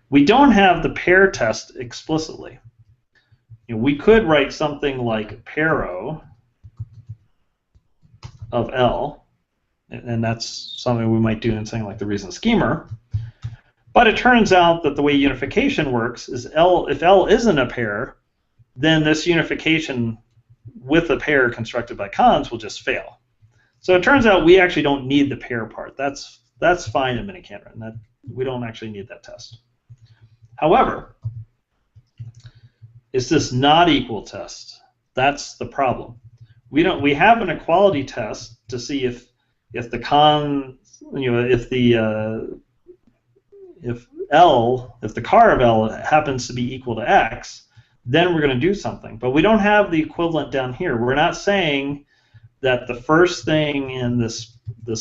We don't have the pair test explicitly. We could write something like paro of L, and that's something we might do in something like the reason schemer. But it turns out that the way unification works is if L isn't a pair, then this unification with a pair constructed by cons will just fail. So it turns out we actually don't need the pair part. That's fine in miniKanren. We don't actually need that test. However, it's this not equal test. That's the problem. We have an equality test to see if the car of L happens to be equal to X, then we're going to do something. But we don't have the equivalent down here. We're not saying that the first thing in this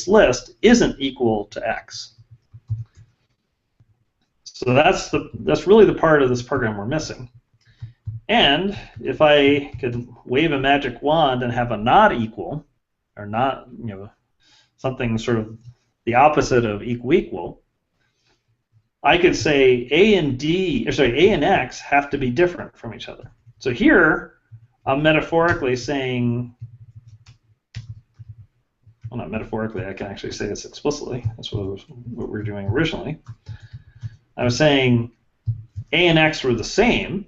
list isn't equal to X. So that's really the part of this program we're missing. And if I could wave a magic wand and have a not equal, or not, something sort of the opposite of equal, I could say A and X have to be different from each other. So here, I'm metaphorically saying, well, not metaphorically, I can actually say this explicitly. That's what we were doing originally. I was saying A and X were the same.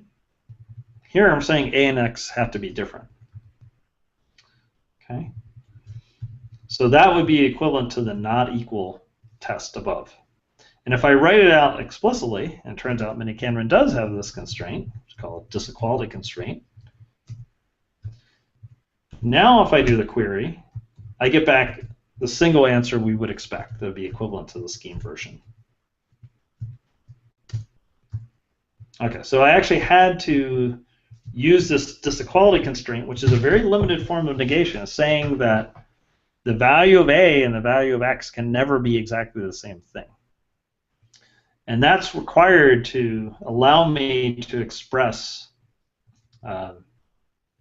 Here I'm saying A and X have to be different. Okay? So that would be equivalent to the not equal test above. And if I write it out explicitly, and it turns out miniKanren does have this constraint, it's called disequality constraint. Now if I do the query, I get back the single answer we would expect that would be equivalent to the scheme version. Okay, so I actually had to use this disequality constraint, which is a very limited form of negation, saying that the value of A and the value of X can never be exactly the same thing. And that's required to allow me to express the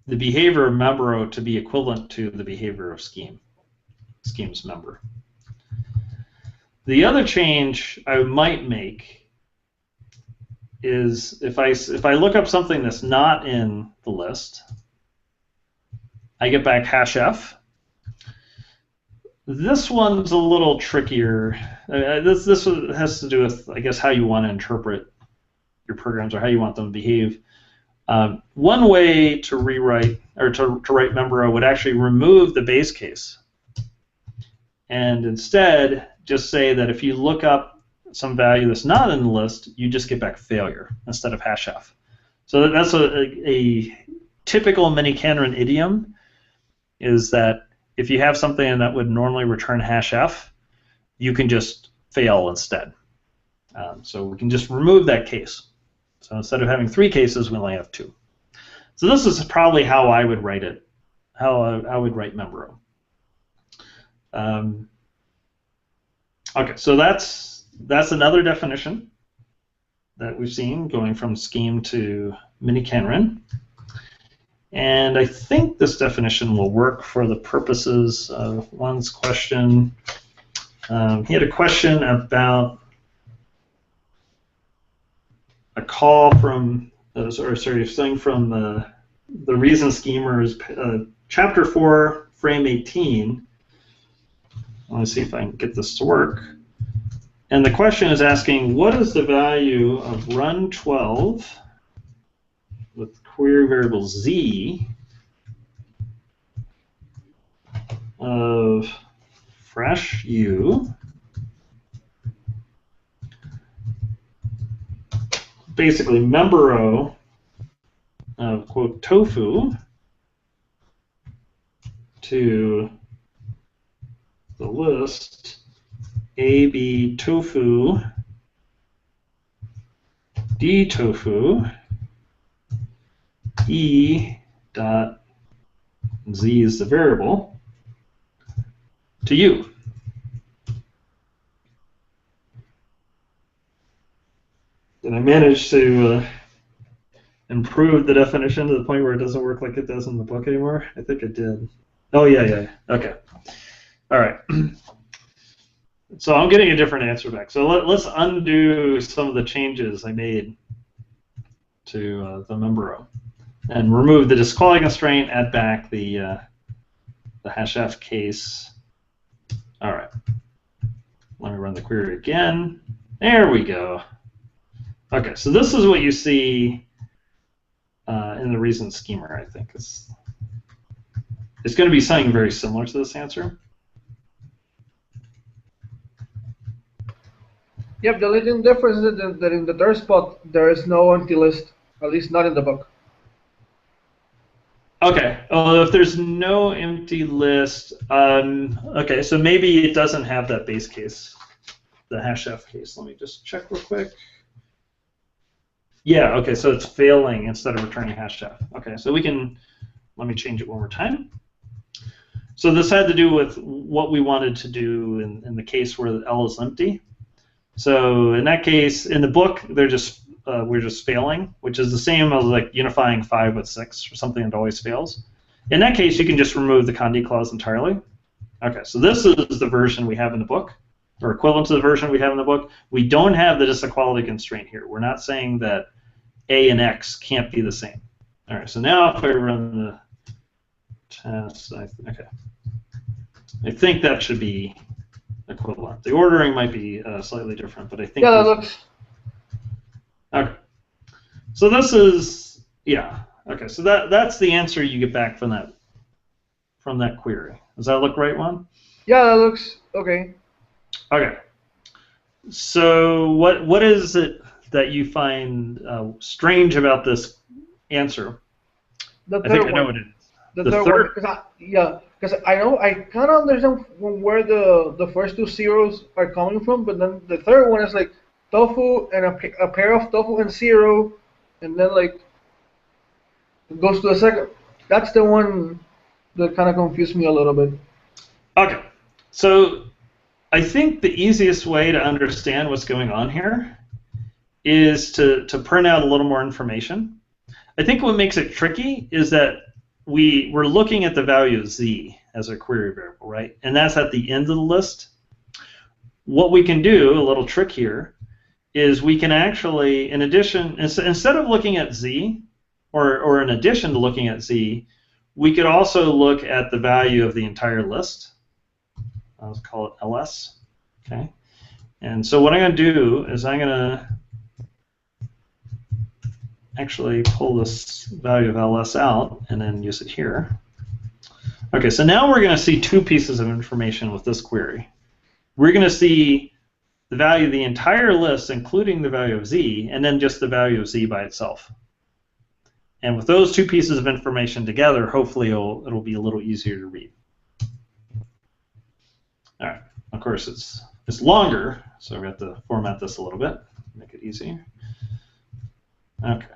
behavior of member to be equivalent to the behavior of scheme's member. The other change I might make is if I look up something that's not in the list, I get back hash f. This one's a little trickier. This has to do with, I guess, how you want to interpret your programs or how you want them to behave. One way to rewrite or to write member would actually remove the base case and instead just say that if you look up some value that's not in the list, you just get back failure instead of hash f. So that's a typical miniKanren idiom, is that if you have something that would normally return hash f, you can just fail instead. So we can just remove that case. So instead of having 3 cases, we only have 2. So this is probably how I would write it, how I would write member. Okay, so that's another definition that we've seen going from scheme to miniKanren. And I think this definition will work for the purposes of one's question. He had a question about a call from, something from the reason schemers, chapter 4, frame 18. Let me see if I can get this to work. And the question is asking, what is the value of run 12 with query variable z of fresh u, basically member row of quote tofu to the list AB tofu D tofu E dot Z is the variable to U. Did I manage to improve the definition to the point where it doesn't work like it does in the book anymore? I think it did. Oh, yeah. Okay. All right. So I'm getting a different answer back. So let's undo some of the changes I made to the member row and remove the disqualifying constraint, add back the hash F case. All right. Let me run the query again. There we go. Okay, so this is what you see in the reason schema, I think. It's going to be something very similar to this answer. Yep, the only difference is that in the third spot, there is no empty list, at least not in the book. Okay, if there's no empty list, okay, so maybe it doesn't have that base case, the hash F case. Let me just check real quick. Yeah, okay, so it's failing instead of returning hash F. Okay, so let me change it one more time. So this had to do with what we wanted to do in the case where L is empty. So in that case, in the book, we're just failing, which is the same as like unifying 5 with 6 or something that always fails. In that case, you can just remove the Condi clause entirely. Okay, so this is the version we have in the book, or equivalent to the version we have in the book. We don't have the disequality constraint here. We're not saying that A and X can't be the same. All right, so now if I run the test, okay, I think that should be equivalent. The ordering might be slightly different, but I think. Yeah, that looks. Okay. So this is, yeah. Okay, so that's the answer you get back from that query. Does that look right, Juan? Yeah, that looks okay. Okay. So what is it that you find strange about this answer? The third I think one. I know what it is. The third one, because I know I kind of understand where the first two zeros are coming from, but then the third one is like tofu and a pair of tofu and 0, and then like it goes to the second. That's the one that kind of confused me a little bit. Okay, so I think the easiest way to understand what's going on here is to print out a little more information. I think what makes it tricky is that we're looking at the value of Z as a query variable, right? And that's at the end of the list. What we can do, a little trick here, is we can actually, in addition, instead of looking at Z, or in addition to looking at Z, we could also look at the value of the entire list. Let's call it LS, okay? And so what I'm going to do is I'm going to actually pull this value of LS out and then use it here. Okay, so now we're going to see two pieces of information with this query. We're going to see the value of the entire list, including the value of Z, and then just the value of Z by itself. And with those two pieces of information together, hopefully it'll be a little easier to read. All right, of course it's longer, so we have to format this a little bit, make it easier. Okay.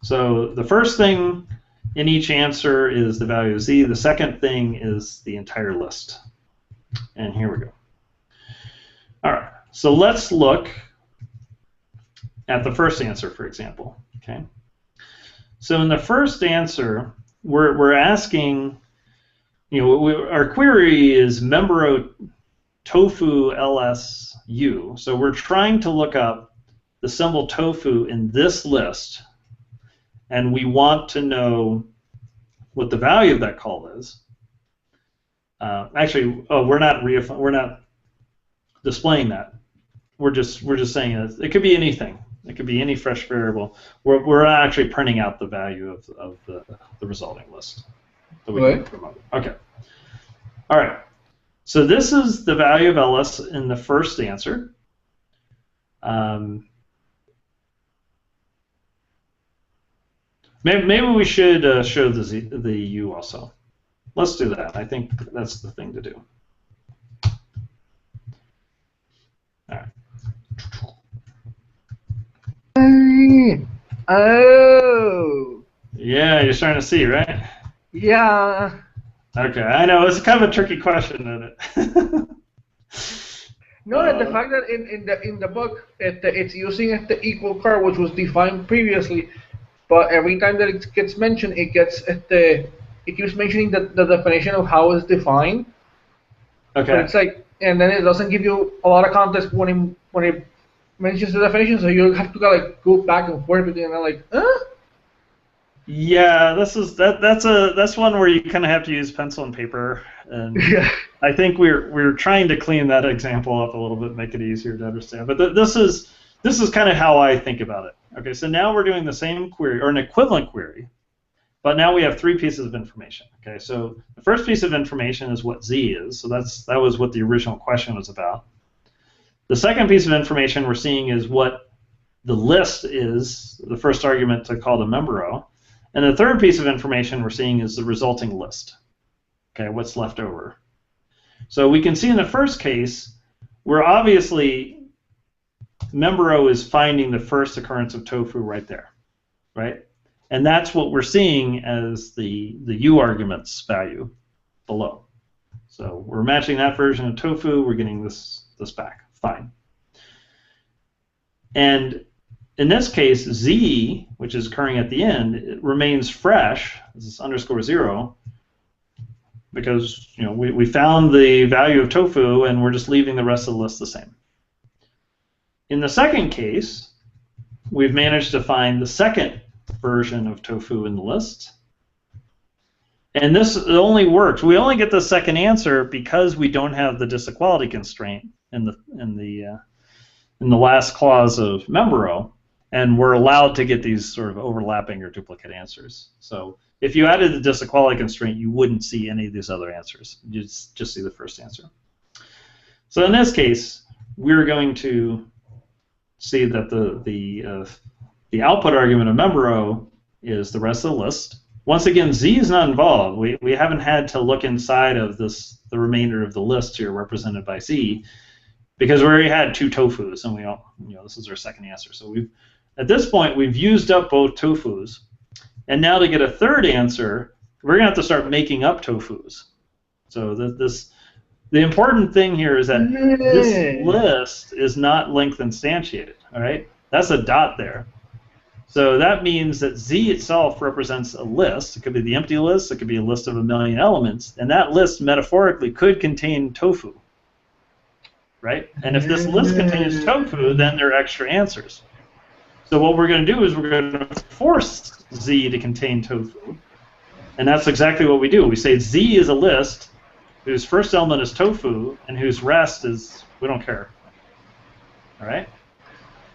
So the first thing in each answer is the value of Z. The second thing is the entire list. And here we go. All right, so let's look at the first answer, for example. Okay. So in the first answer, we're asking, our query is member tofu LSU. So we're trying to look up the symbol tofu in this list, and we want to know what the value of that call is. Actually, we're not displaying that. We're just saying it could be anything. It could be any fresh variable. We're not actually printing out the value of the resulting list. That we can promote. Okay. All right. So this is the value of LS in the first answer. Maybe we should show the U also. Let's do that. I think that's the thing to do. All right. Oh. Yeah, you're starting to see, right? Yeah. Okay, I know it's kind of a tricky question, isn't it? No, the fact that in the book it's using the equal car, which was defined previously, but every time that it gets mentioned, it keeps mentioning the definition of how it's defined. But Okay. it's like, and then it doesn't give you a lot of context when it mentions the definition, so you have to like go back and forth between, and I'm like, huh? Yeah, that's one where you kind of have to use pencil and paper, and Yeah. I think we're trying to clean that example up a little bit, make it easier to understand. But this is kind of how I think about it. Okay, so now we're doing the same query or an equivalent query, but now we have three pieces of information. Okay, so the first piece of information is what Z is, so that was what the original question was about. The second piece of information we're seeing is what the list is, the first argument to call the member row. And the third piece of information we're seeing is the resulting list. Okay, what's left over. So we can see in the first case, we're obviously, member row is finding the first occurrence of tofu right there, right? And that's what we're seeing as the U arguments value below. So we're matching that version of tofu, we're getting this back, fine. And in this case, Z, which is occurring at the end, it remains fresh, this is _0, because we found the value of tofu and we're just leaving the rest of the list the same. In the second case, we've managed to find the second version of tofu in the list. And this only works. We only get the second answer because we don't have the disequality constraint in the last clause of member row, and we're allowed to get these sort of overlapping or duplicate answers. So if you added the disequality constraint, you wouldn't see any of these other answers. You'd just see the first answer. So in this case, we're going to see that the output argument of member row is the rest of the list. Once again, Z is not involved. We haven't had to look inside of the remainder of the list here represented by Z, because we already had two tofus, and this is our second answer. So at this point we've used up both tofus, and now to get a third answer, we're gonna have to start making up tofus. So the important thing here is that this list is not length instantiated. All right, that's a dot there. So that means that Z itself represents a list. It could be the empty list. It could be a list of 1,000,000 elements, and that list metaphorically could contain tofu. Right? And if this list contains tofu, then there are extra answers. So what we're going to do is we're going to force Z to contain tofu. And that's exactly what we do. We say Z is a list whose first element is tofu and whose rest is, we don't care. All right?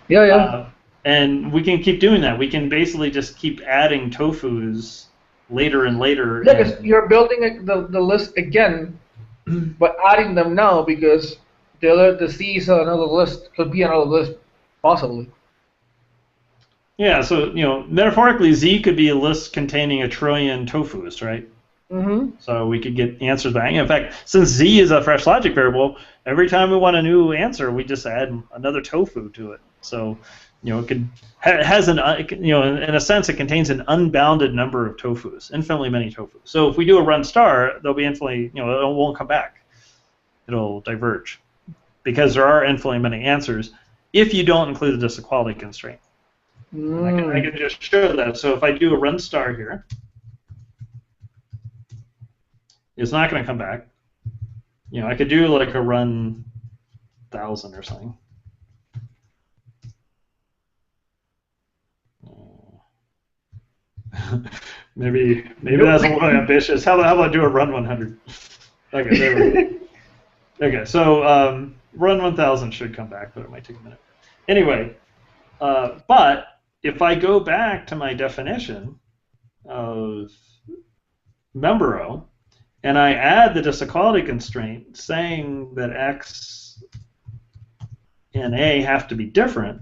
Yeah. And we can keep doing that. We can basically just keep adding tofus later and later. Yeah, because you're building the list again, but adding them now because the C is another list, could be another list, possibly. Yeah, so metaphorically, Z could be a list containing 1,000,000,000,000 tofus, right? Mm-hmm. So we could get answers back. In fact, since Z is a fresh logic variable, every time we want a new answer, we just add another tofu to it. So it has in a sense, it contains an unbounded number of tofus, infinitely many tofus. So if we do a run star, there'll be infinitely, it won't come back. It'll diverge because there are infinitely many answers if you don't include the disequality constraint. I can just show that. So if I do a run star here, it's not going to come back. I could do like a run 1,000 or something. maybe that's a little ambitious. How about do a run 100? Okay, there we go. Okay, so run 1,000 should come back, but it might take a minute. Anyway, but if I go back to my definition of member row, and I add the disequality constraint saying that X and A have to be different,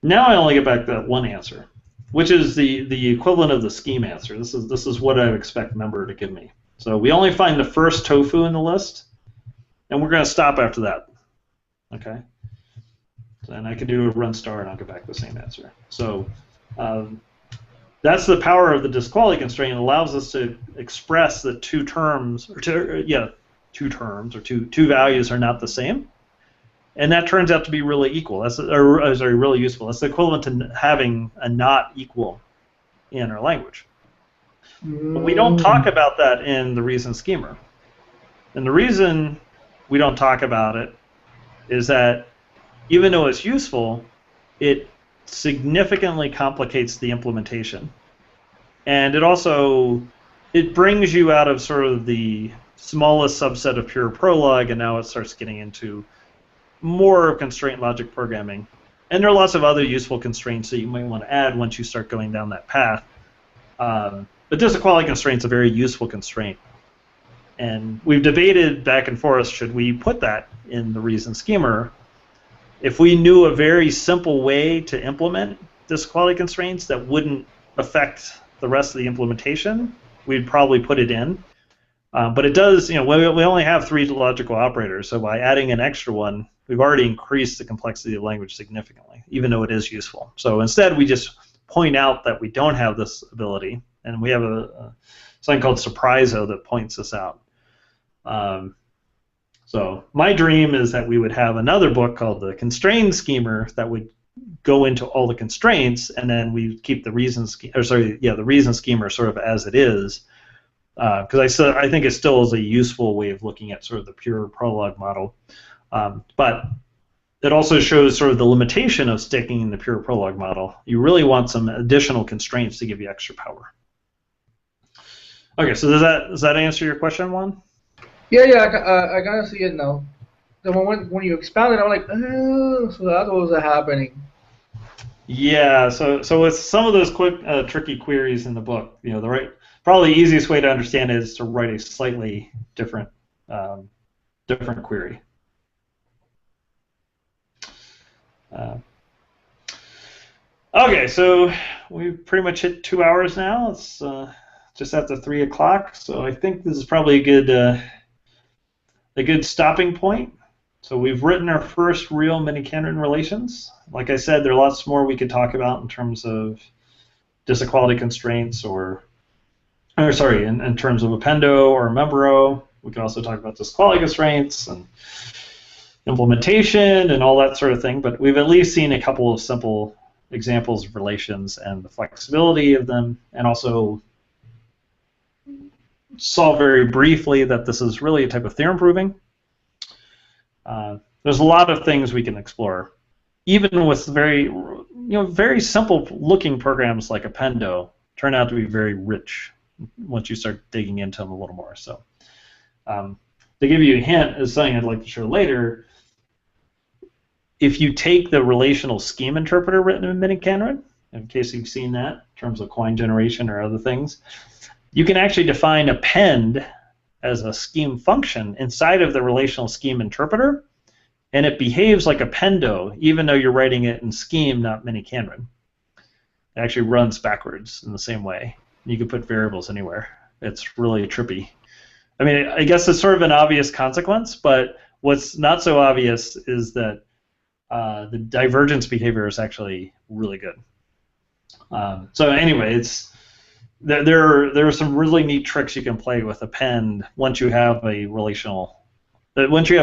now I only get back that one answer, which is the equivalent of the scheme answer. This is what I expect member to give me. So we only find the first tofu in the list, and we're going to stop after that. Okay. And I can do a run star, and I'll get back the same answer. So that's the power of the disquality constraint. It allows us to express that two terms, or two values are not the same, and that turns out to be really equal. Really useful. That's the equivalent to having a not equal in our language. But we don't talk about that in the reason schemer. And the reason we don't talk about it is that even though it's useful, it significantly complicates the implementation. And it brings you out of sort of the smallest subset of pure Prolog, and now it starts getting into more constraint logic programming. And there are lots of other useful constraints that you might want to add once you start going down that path. But disequality constraint is a very useful constraint. And we've debated back and forth, should we put that in the reason schemer? If we knew a very simple way to implement disequality constraints that wouldn't affect the rest of the implementation, we'd probably put it in. But it does, we only have 3 logical operators, so by adding an extra one, we've already increased the complexity of the language significantly, even though it is useful. So instead, we just point out that we don't have this ability, and we have something called surpriso that points this out. So my dream is that we would have another book called the constrained schemer that would go into all the constraints, and then we keep the reason the reason schemer sort of as it is, because I think it still is a useful way of looking at sort of the pure Prolog model, but it also shows sort of the limitation of sticking in the pure Prolog model. You really want some additional constraints to give you extra power. Okay, so does that answer your question, Juan? Yeah, I kind of see it now. The moment when you expand it, I'm like, oh, so that was happening. Yeah, so with some of those quick, tricky queries in the book, probably the easiest way to understand it is to write a slightly different query. Okay, so we've pretty much hit 2 hours now. It's just after 3 o'clock, so I think this is probably a good stopping point. So we've written our first real miniKanren relations. Like I said, there are lots more we could talk about in terms of disequality constraints, in terms of appendo or membero. We could also talk about disequality constraints and implementation and all that sort of thing. But we've at least seen a couple of simple examples of relations and the flexibility of them, and also saw very briefly that this is really a type of theorem proving. There's a lot of things we can explore, even with very simple looking programs like appendo turn out to be very rich once you start digging into them a little more. So to give you a hint, as something I'd like to show later, if you take the relational scheme interpreter written in miniKanren, in case you've seen that in terms of coin generation or other things, you can actually define append as a scheme function inside of the relational scheme interpreter, and it behaves like appendo, even though you're writing it in scheme, not miniKanren. It actually runs backwards in the same way. You can put variables anywhere. It's really trippy. I mean, I guess it's sort of an obvious consequence, but what's not so obvious is that the divergence behavior is actually really good. So anyway, there are some really neat tricks you can play with append once you have a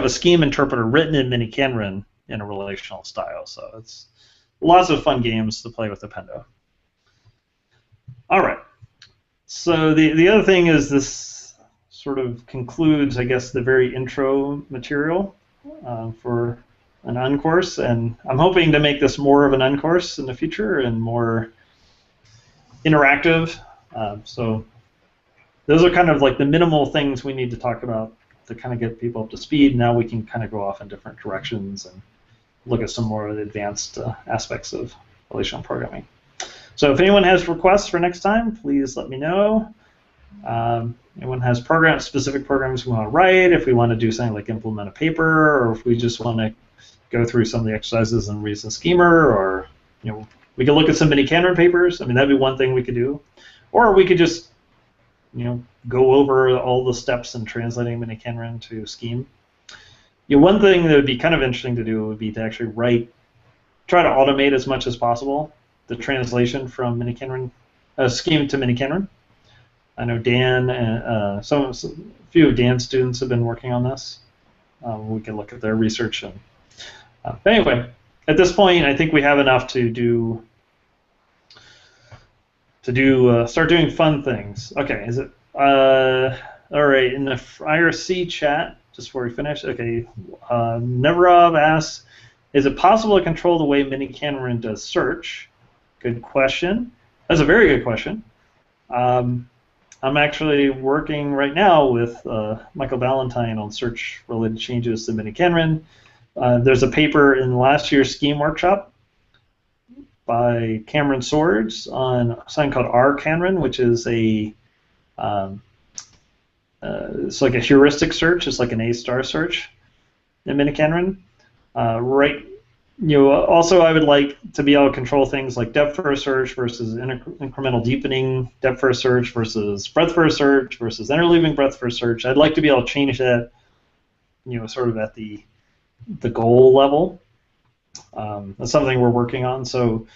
scheme interpreter written in miniKanren in a relational style. So it's lots of fun games to play with appendo. All right. So the other thing is this sort of concludes, I guess, the very intro material for an uncourse, and I'm hoping to make this more of an uncourse in the future and more interactive. So those are kind of like the minimal things we need to talk about to kind of get people up to speed. Now we can kind of go off in different directions and look at some more advanced aspects of relational programming. So if anyone has requests for next time, please let me know. Anyone has specific programs we want to write, if we want to do something like implement a paper, or if we just want to go through some of the exercises in reason schemer, or we could look at some miniKanren papers. I mean, that'd be one thing we could do. Or we could just go over all the steps in translating miniKanren to scheme. one thing that would be kind of interesting to do would be to actually try to automate as much as possible the translation from miniKanren scheme to miniKanren. I know Dan and a few of Dan's students have been working on this. We can look at their research. But anyway, at this point, I think we have enough to start doing fun things. Okay, is it all right? In the IRC chat, just before we finish, okay, Neverov asks, is it possible to control the way miniKanren does search? Good question. That's a very good question. I'm actually working right now with Michael Valentine on search-related changes to miniKanren. There's a paper in last year's Scheme workshop by Cameron Swords on something called rKanren, which is it's like a heuristic search. It's like an A-star search in miniKanren. Also, I would like to be able to control things like depth-first search versus incremental deepening depth-first search versus breadth-first search versus interleaving breadth-first search. I'd like to be able to change that, sort of at the goal level. That's something we're working on. So,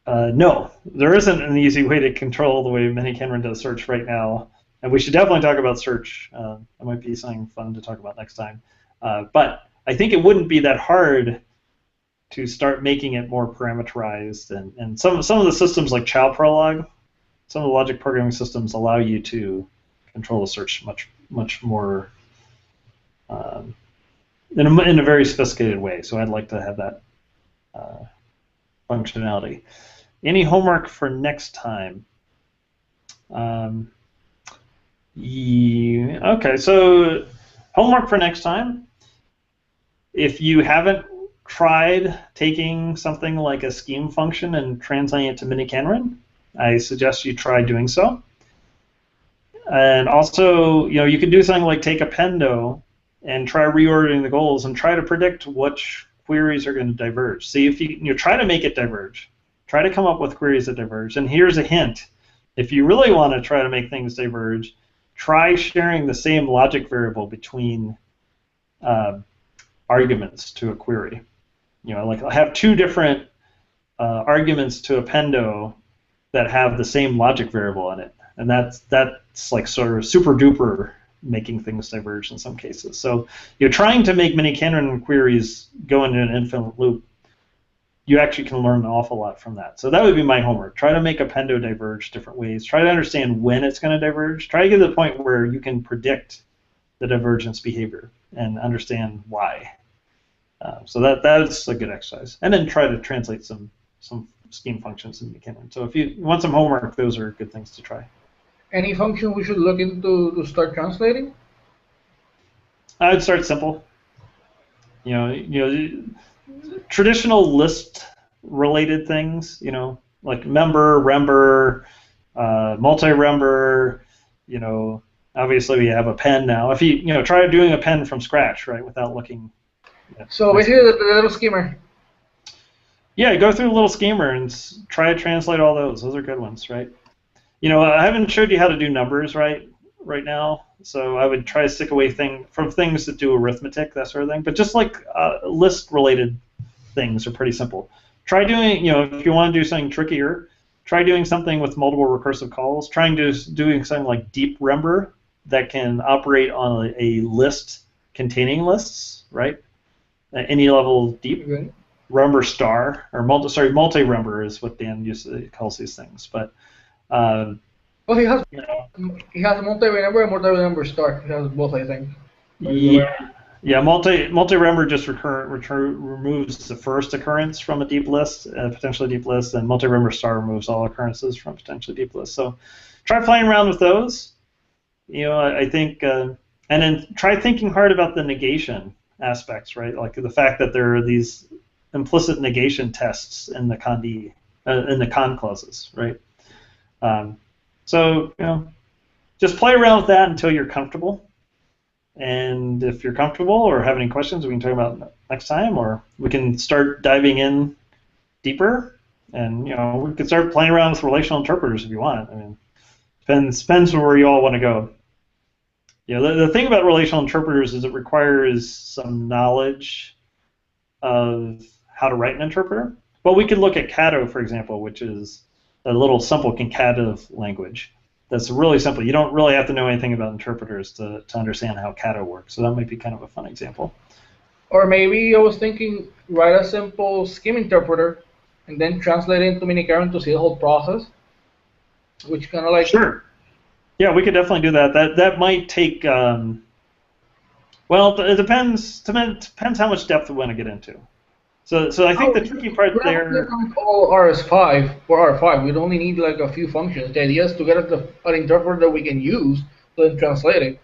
no, there isn't an easy way to control the way miniKanren does search right now. And we should definitely talk about search. That might be something fun to talk about next time. But I think it wouldn't be that hard to start making it more parameterized, and some of the systems like Chow Prolog, some of the logic programming systems allow you to control the search much more in a very sophisticated way. So I'd like to have that functionality. Any homework for next time? Okay, so homework for next time. If you haven't tried taking something like a scheme function and translating it to miniKanren, I suggest you try doing so. And also, you can do something like take Appendo and try reordering the goals and try to predict which queries are going to diverge. See if you try to make it diverge. Try to come up with queries that diverge. And here's a hint. If you really want to try to make things diverge, try sharing the same logic variable between arguments to a query. Like have two different arguments to Appendo that have the same logic variable in it, and that's like sort of super duper making things diverge in some cases. So you're trying to make miniKanren queries go into an infinite loop. You actually can learn an awful lot from that. So that would be my homework. Try to make Appendo diverge different ways. Try to understand when it's going to diverge. Try to get to the point where you can predict the divergence behavior and understand why. So that's a good exercise. And then try to translate some scheme functions into miniKanren. So if you want some homework, those are good things to try. Any function we should look into to start translating? I'd start simple. Traditional list-related things. Like member, rember, multi-rember. Obviously we have append now. If you try doing append from scratch, right, without looking. So basically the little schemer. Yeah, go through the little schemer and try to translate all those. Those are good ones, right? I haven't showed you how to do numbers right now, so I would try to stick away from things that do arithmetic, that sort of thing. But just like list-related things are pretty simple. Try doing, if you want to do something trickier, try doing something with multiple recursive calls. Doing something like deep rember that can operate on a list containing lists, right? At any level deep. Okay. Rember star, or multi-rember is what Dan calls these things. But well, he has multi-rember and multi-rember star. He has both, I think. Yeah, multi-rember just removes the first occurrence from a deep list, potentially deep list, and multi-rember star removes all occurrences from potentially deep lists. So try playing around with those. I think, and then try thinking hard about the negation aspects, right? Like the fact that there are these implicit negation tests in the con clauses, right? So just play around with that until you're comfortable. And if you're comfortable or have any questions, we can talk about next time, or we can start diving in deeper. And we can start playing around with relational interpreters if you want. I mean, depends on where you all want to go. The thing about relational interpreters is it requires some knowledge of how to write an interpreter. But we could look at Cato, for example, which is a little simple concatenative language. That's really simple. You don't really have to know anything about interpreters to understand how Cato works. So that might be kind of a fun example. Or maybe I was thinking, write a simple scheme interpreter and then translate it into miniKanren to see the whole process, which kind of like... Sure. Yeah, we could definitely do that. That might take... well, it depends how much depth we want to get into. So I think the tricky part there... All RS5 or R5, we'd only need like a few functions. The idea is to get an interpreter that we can use to then translate it.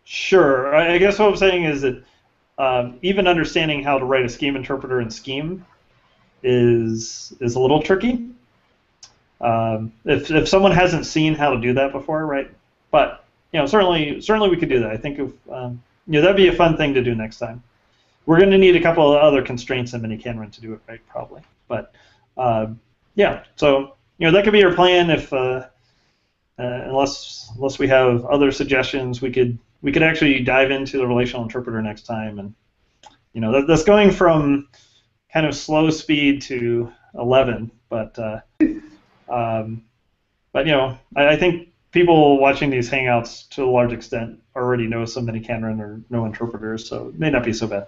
Sure. I guess what I'm saying is that even understanding how to write a scheme interpreter in Scheme is a little tricky. If someone hasn't seen how to do that before, right? But certainly we could do that. I think that'd be a fun thing to do next time. We're going to need a couple of other constraints in miniKanren to do it right, probably. But yeah, so that could be our plan. If unless we have other suggestions, we could actually dive into the relational interpreter next time, and that's going from kind of slow speed to 11, but I think people watching these hangouts to a large extent already know some miniKanren or know interpreters, so it may not be so bad.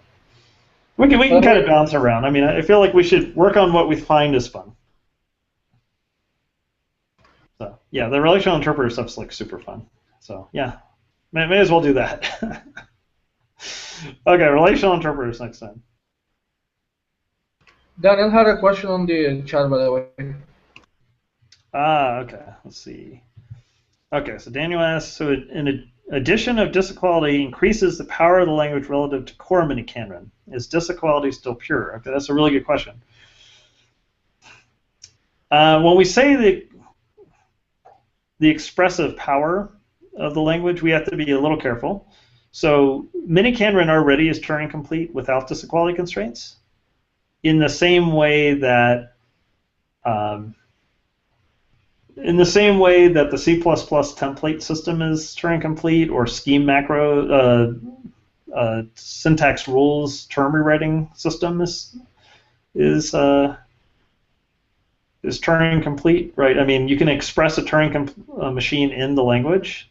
We can kind of bounce around. I mean, I feel like we should work on what we find is fun. So yeah, the relational interpreter stuff's like super fun. So yeah, may as well do that. Okay, relational interpreters next time. Daniel had a question on the chat, by the way. Okay. Let's see. Okay, so Daniel asks, so in addition of disequality increases the power of the language relative to core miniKanren. Is disequality still pure? Okay, that's a really good question. When we say the expressive power of the language, we have to be a little careful. So miniKanren already is Turing complete without disequality constraints, in the same way that the C++ template system is Turing complete, or scheme macro syntax rules term rewriting system is Turing complete, right? I mean, you can express a Turing machine in the language.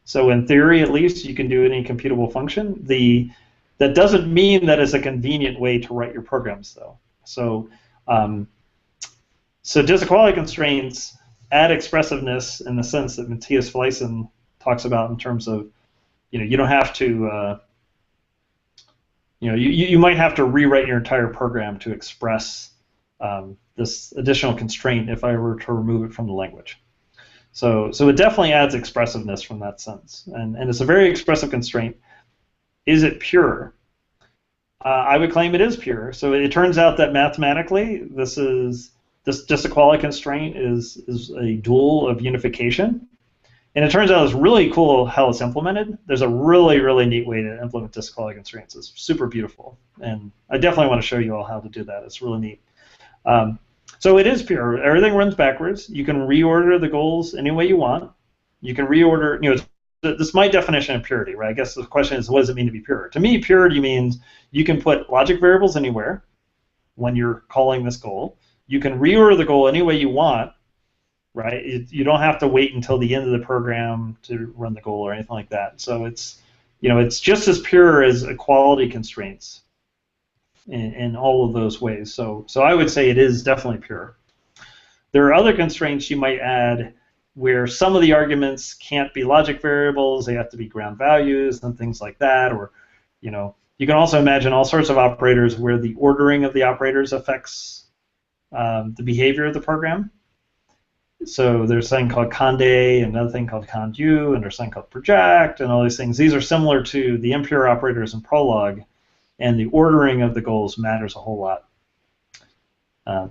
So in theory, at least, you can do any computable function. That doesn't mean that it's a convenient way to write your programs, though. So disequality constraints add expressiveness in the sense that Matthias Fleissen talks about, in terms of, you don't have to, you might have to rewrite your entire program to express this additional constraint if I were to remove it from the language. So it definitely adds expressiveness from that sense, and it's a very expressive constraint. Is it pure? I would claim it is pure. So it turns out that mathematically, this disequality constraint is a dual of unification, and it turns out it's really cool how it's implemented. There's a really, really neat way to implement disequality constraints. It's super beautiful, and I definitely want to show you all how to do that. It's really neat. So it is pure. Everything runs backwards. You can reorder the goals any way you want. You can reorder, this is my definition of purity, right? I guess the question is, what does it mean to be pure? To me, purity means you can put logic variables anywhere when you're calling this goal. You can reorder the goal any way you want, right? You don't have to wait until the end of the program to run the goal or anything like that. So it's just as pure as equality constraints in all of those ways. So I would say it is definitely pure. There are other constraints you might add where some of the arguments can't be logic variables, they have to be ground values and things like that, or you can also imagine all sorts of operators where the ordering of the operators affects the behavior of the program. So there's something called conde, another thing called condu, and there's something called project, and all these things. These are similar to the impure operators in Prolog, and the ordering of the goals matters a whole lot,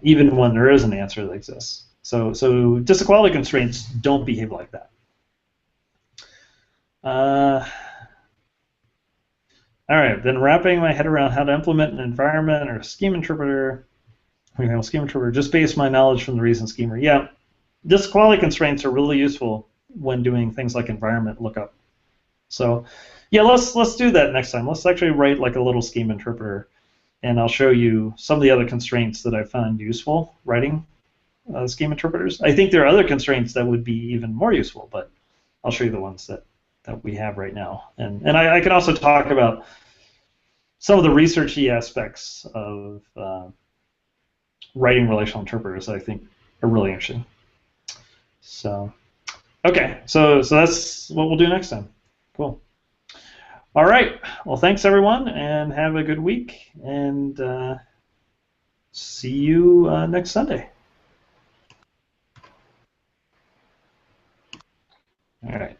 even when there is an answer that exists. So disequality constraints don't behave like that. All right, then wrapping my head around how to implement an environment or a scheme interpreter. Just based my knowledge from the reason schemer. Yeah, disequality constraints are really useful when doing things like environment lookup. So, yeah, let's do that next time. Let's actually write like a little scheme interpreter, and I'll show you some of the other constraints that I found useful writing scheme interpreters. I think there are other constraints that would be even more useful, but I'll show you the ones that we have right now. And I can also talk about some of the researchy aspects of writing relational interpreters that I think are really interesting. So, okay, so that's what we'll do next time. Cool. All right. Well, thanks everyone, and have a good week, and see you next Sunday. All right.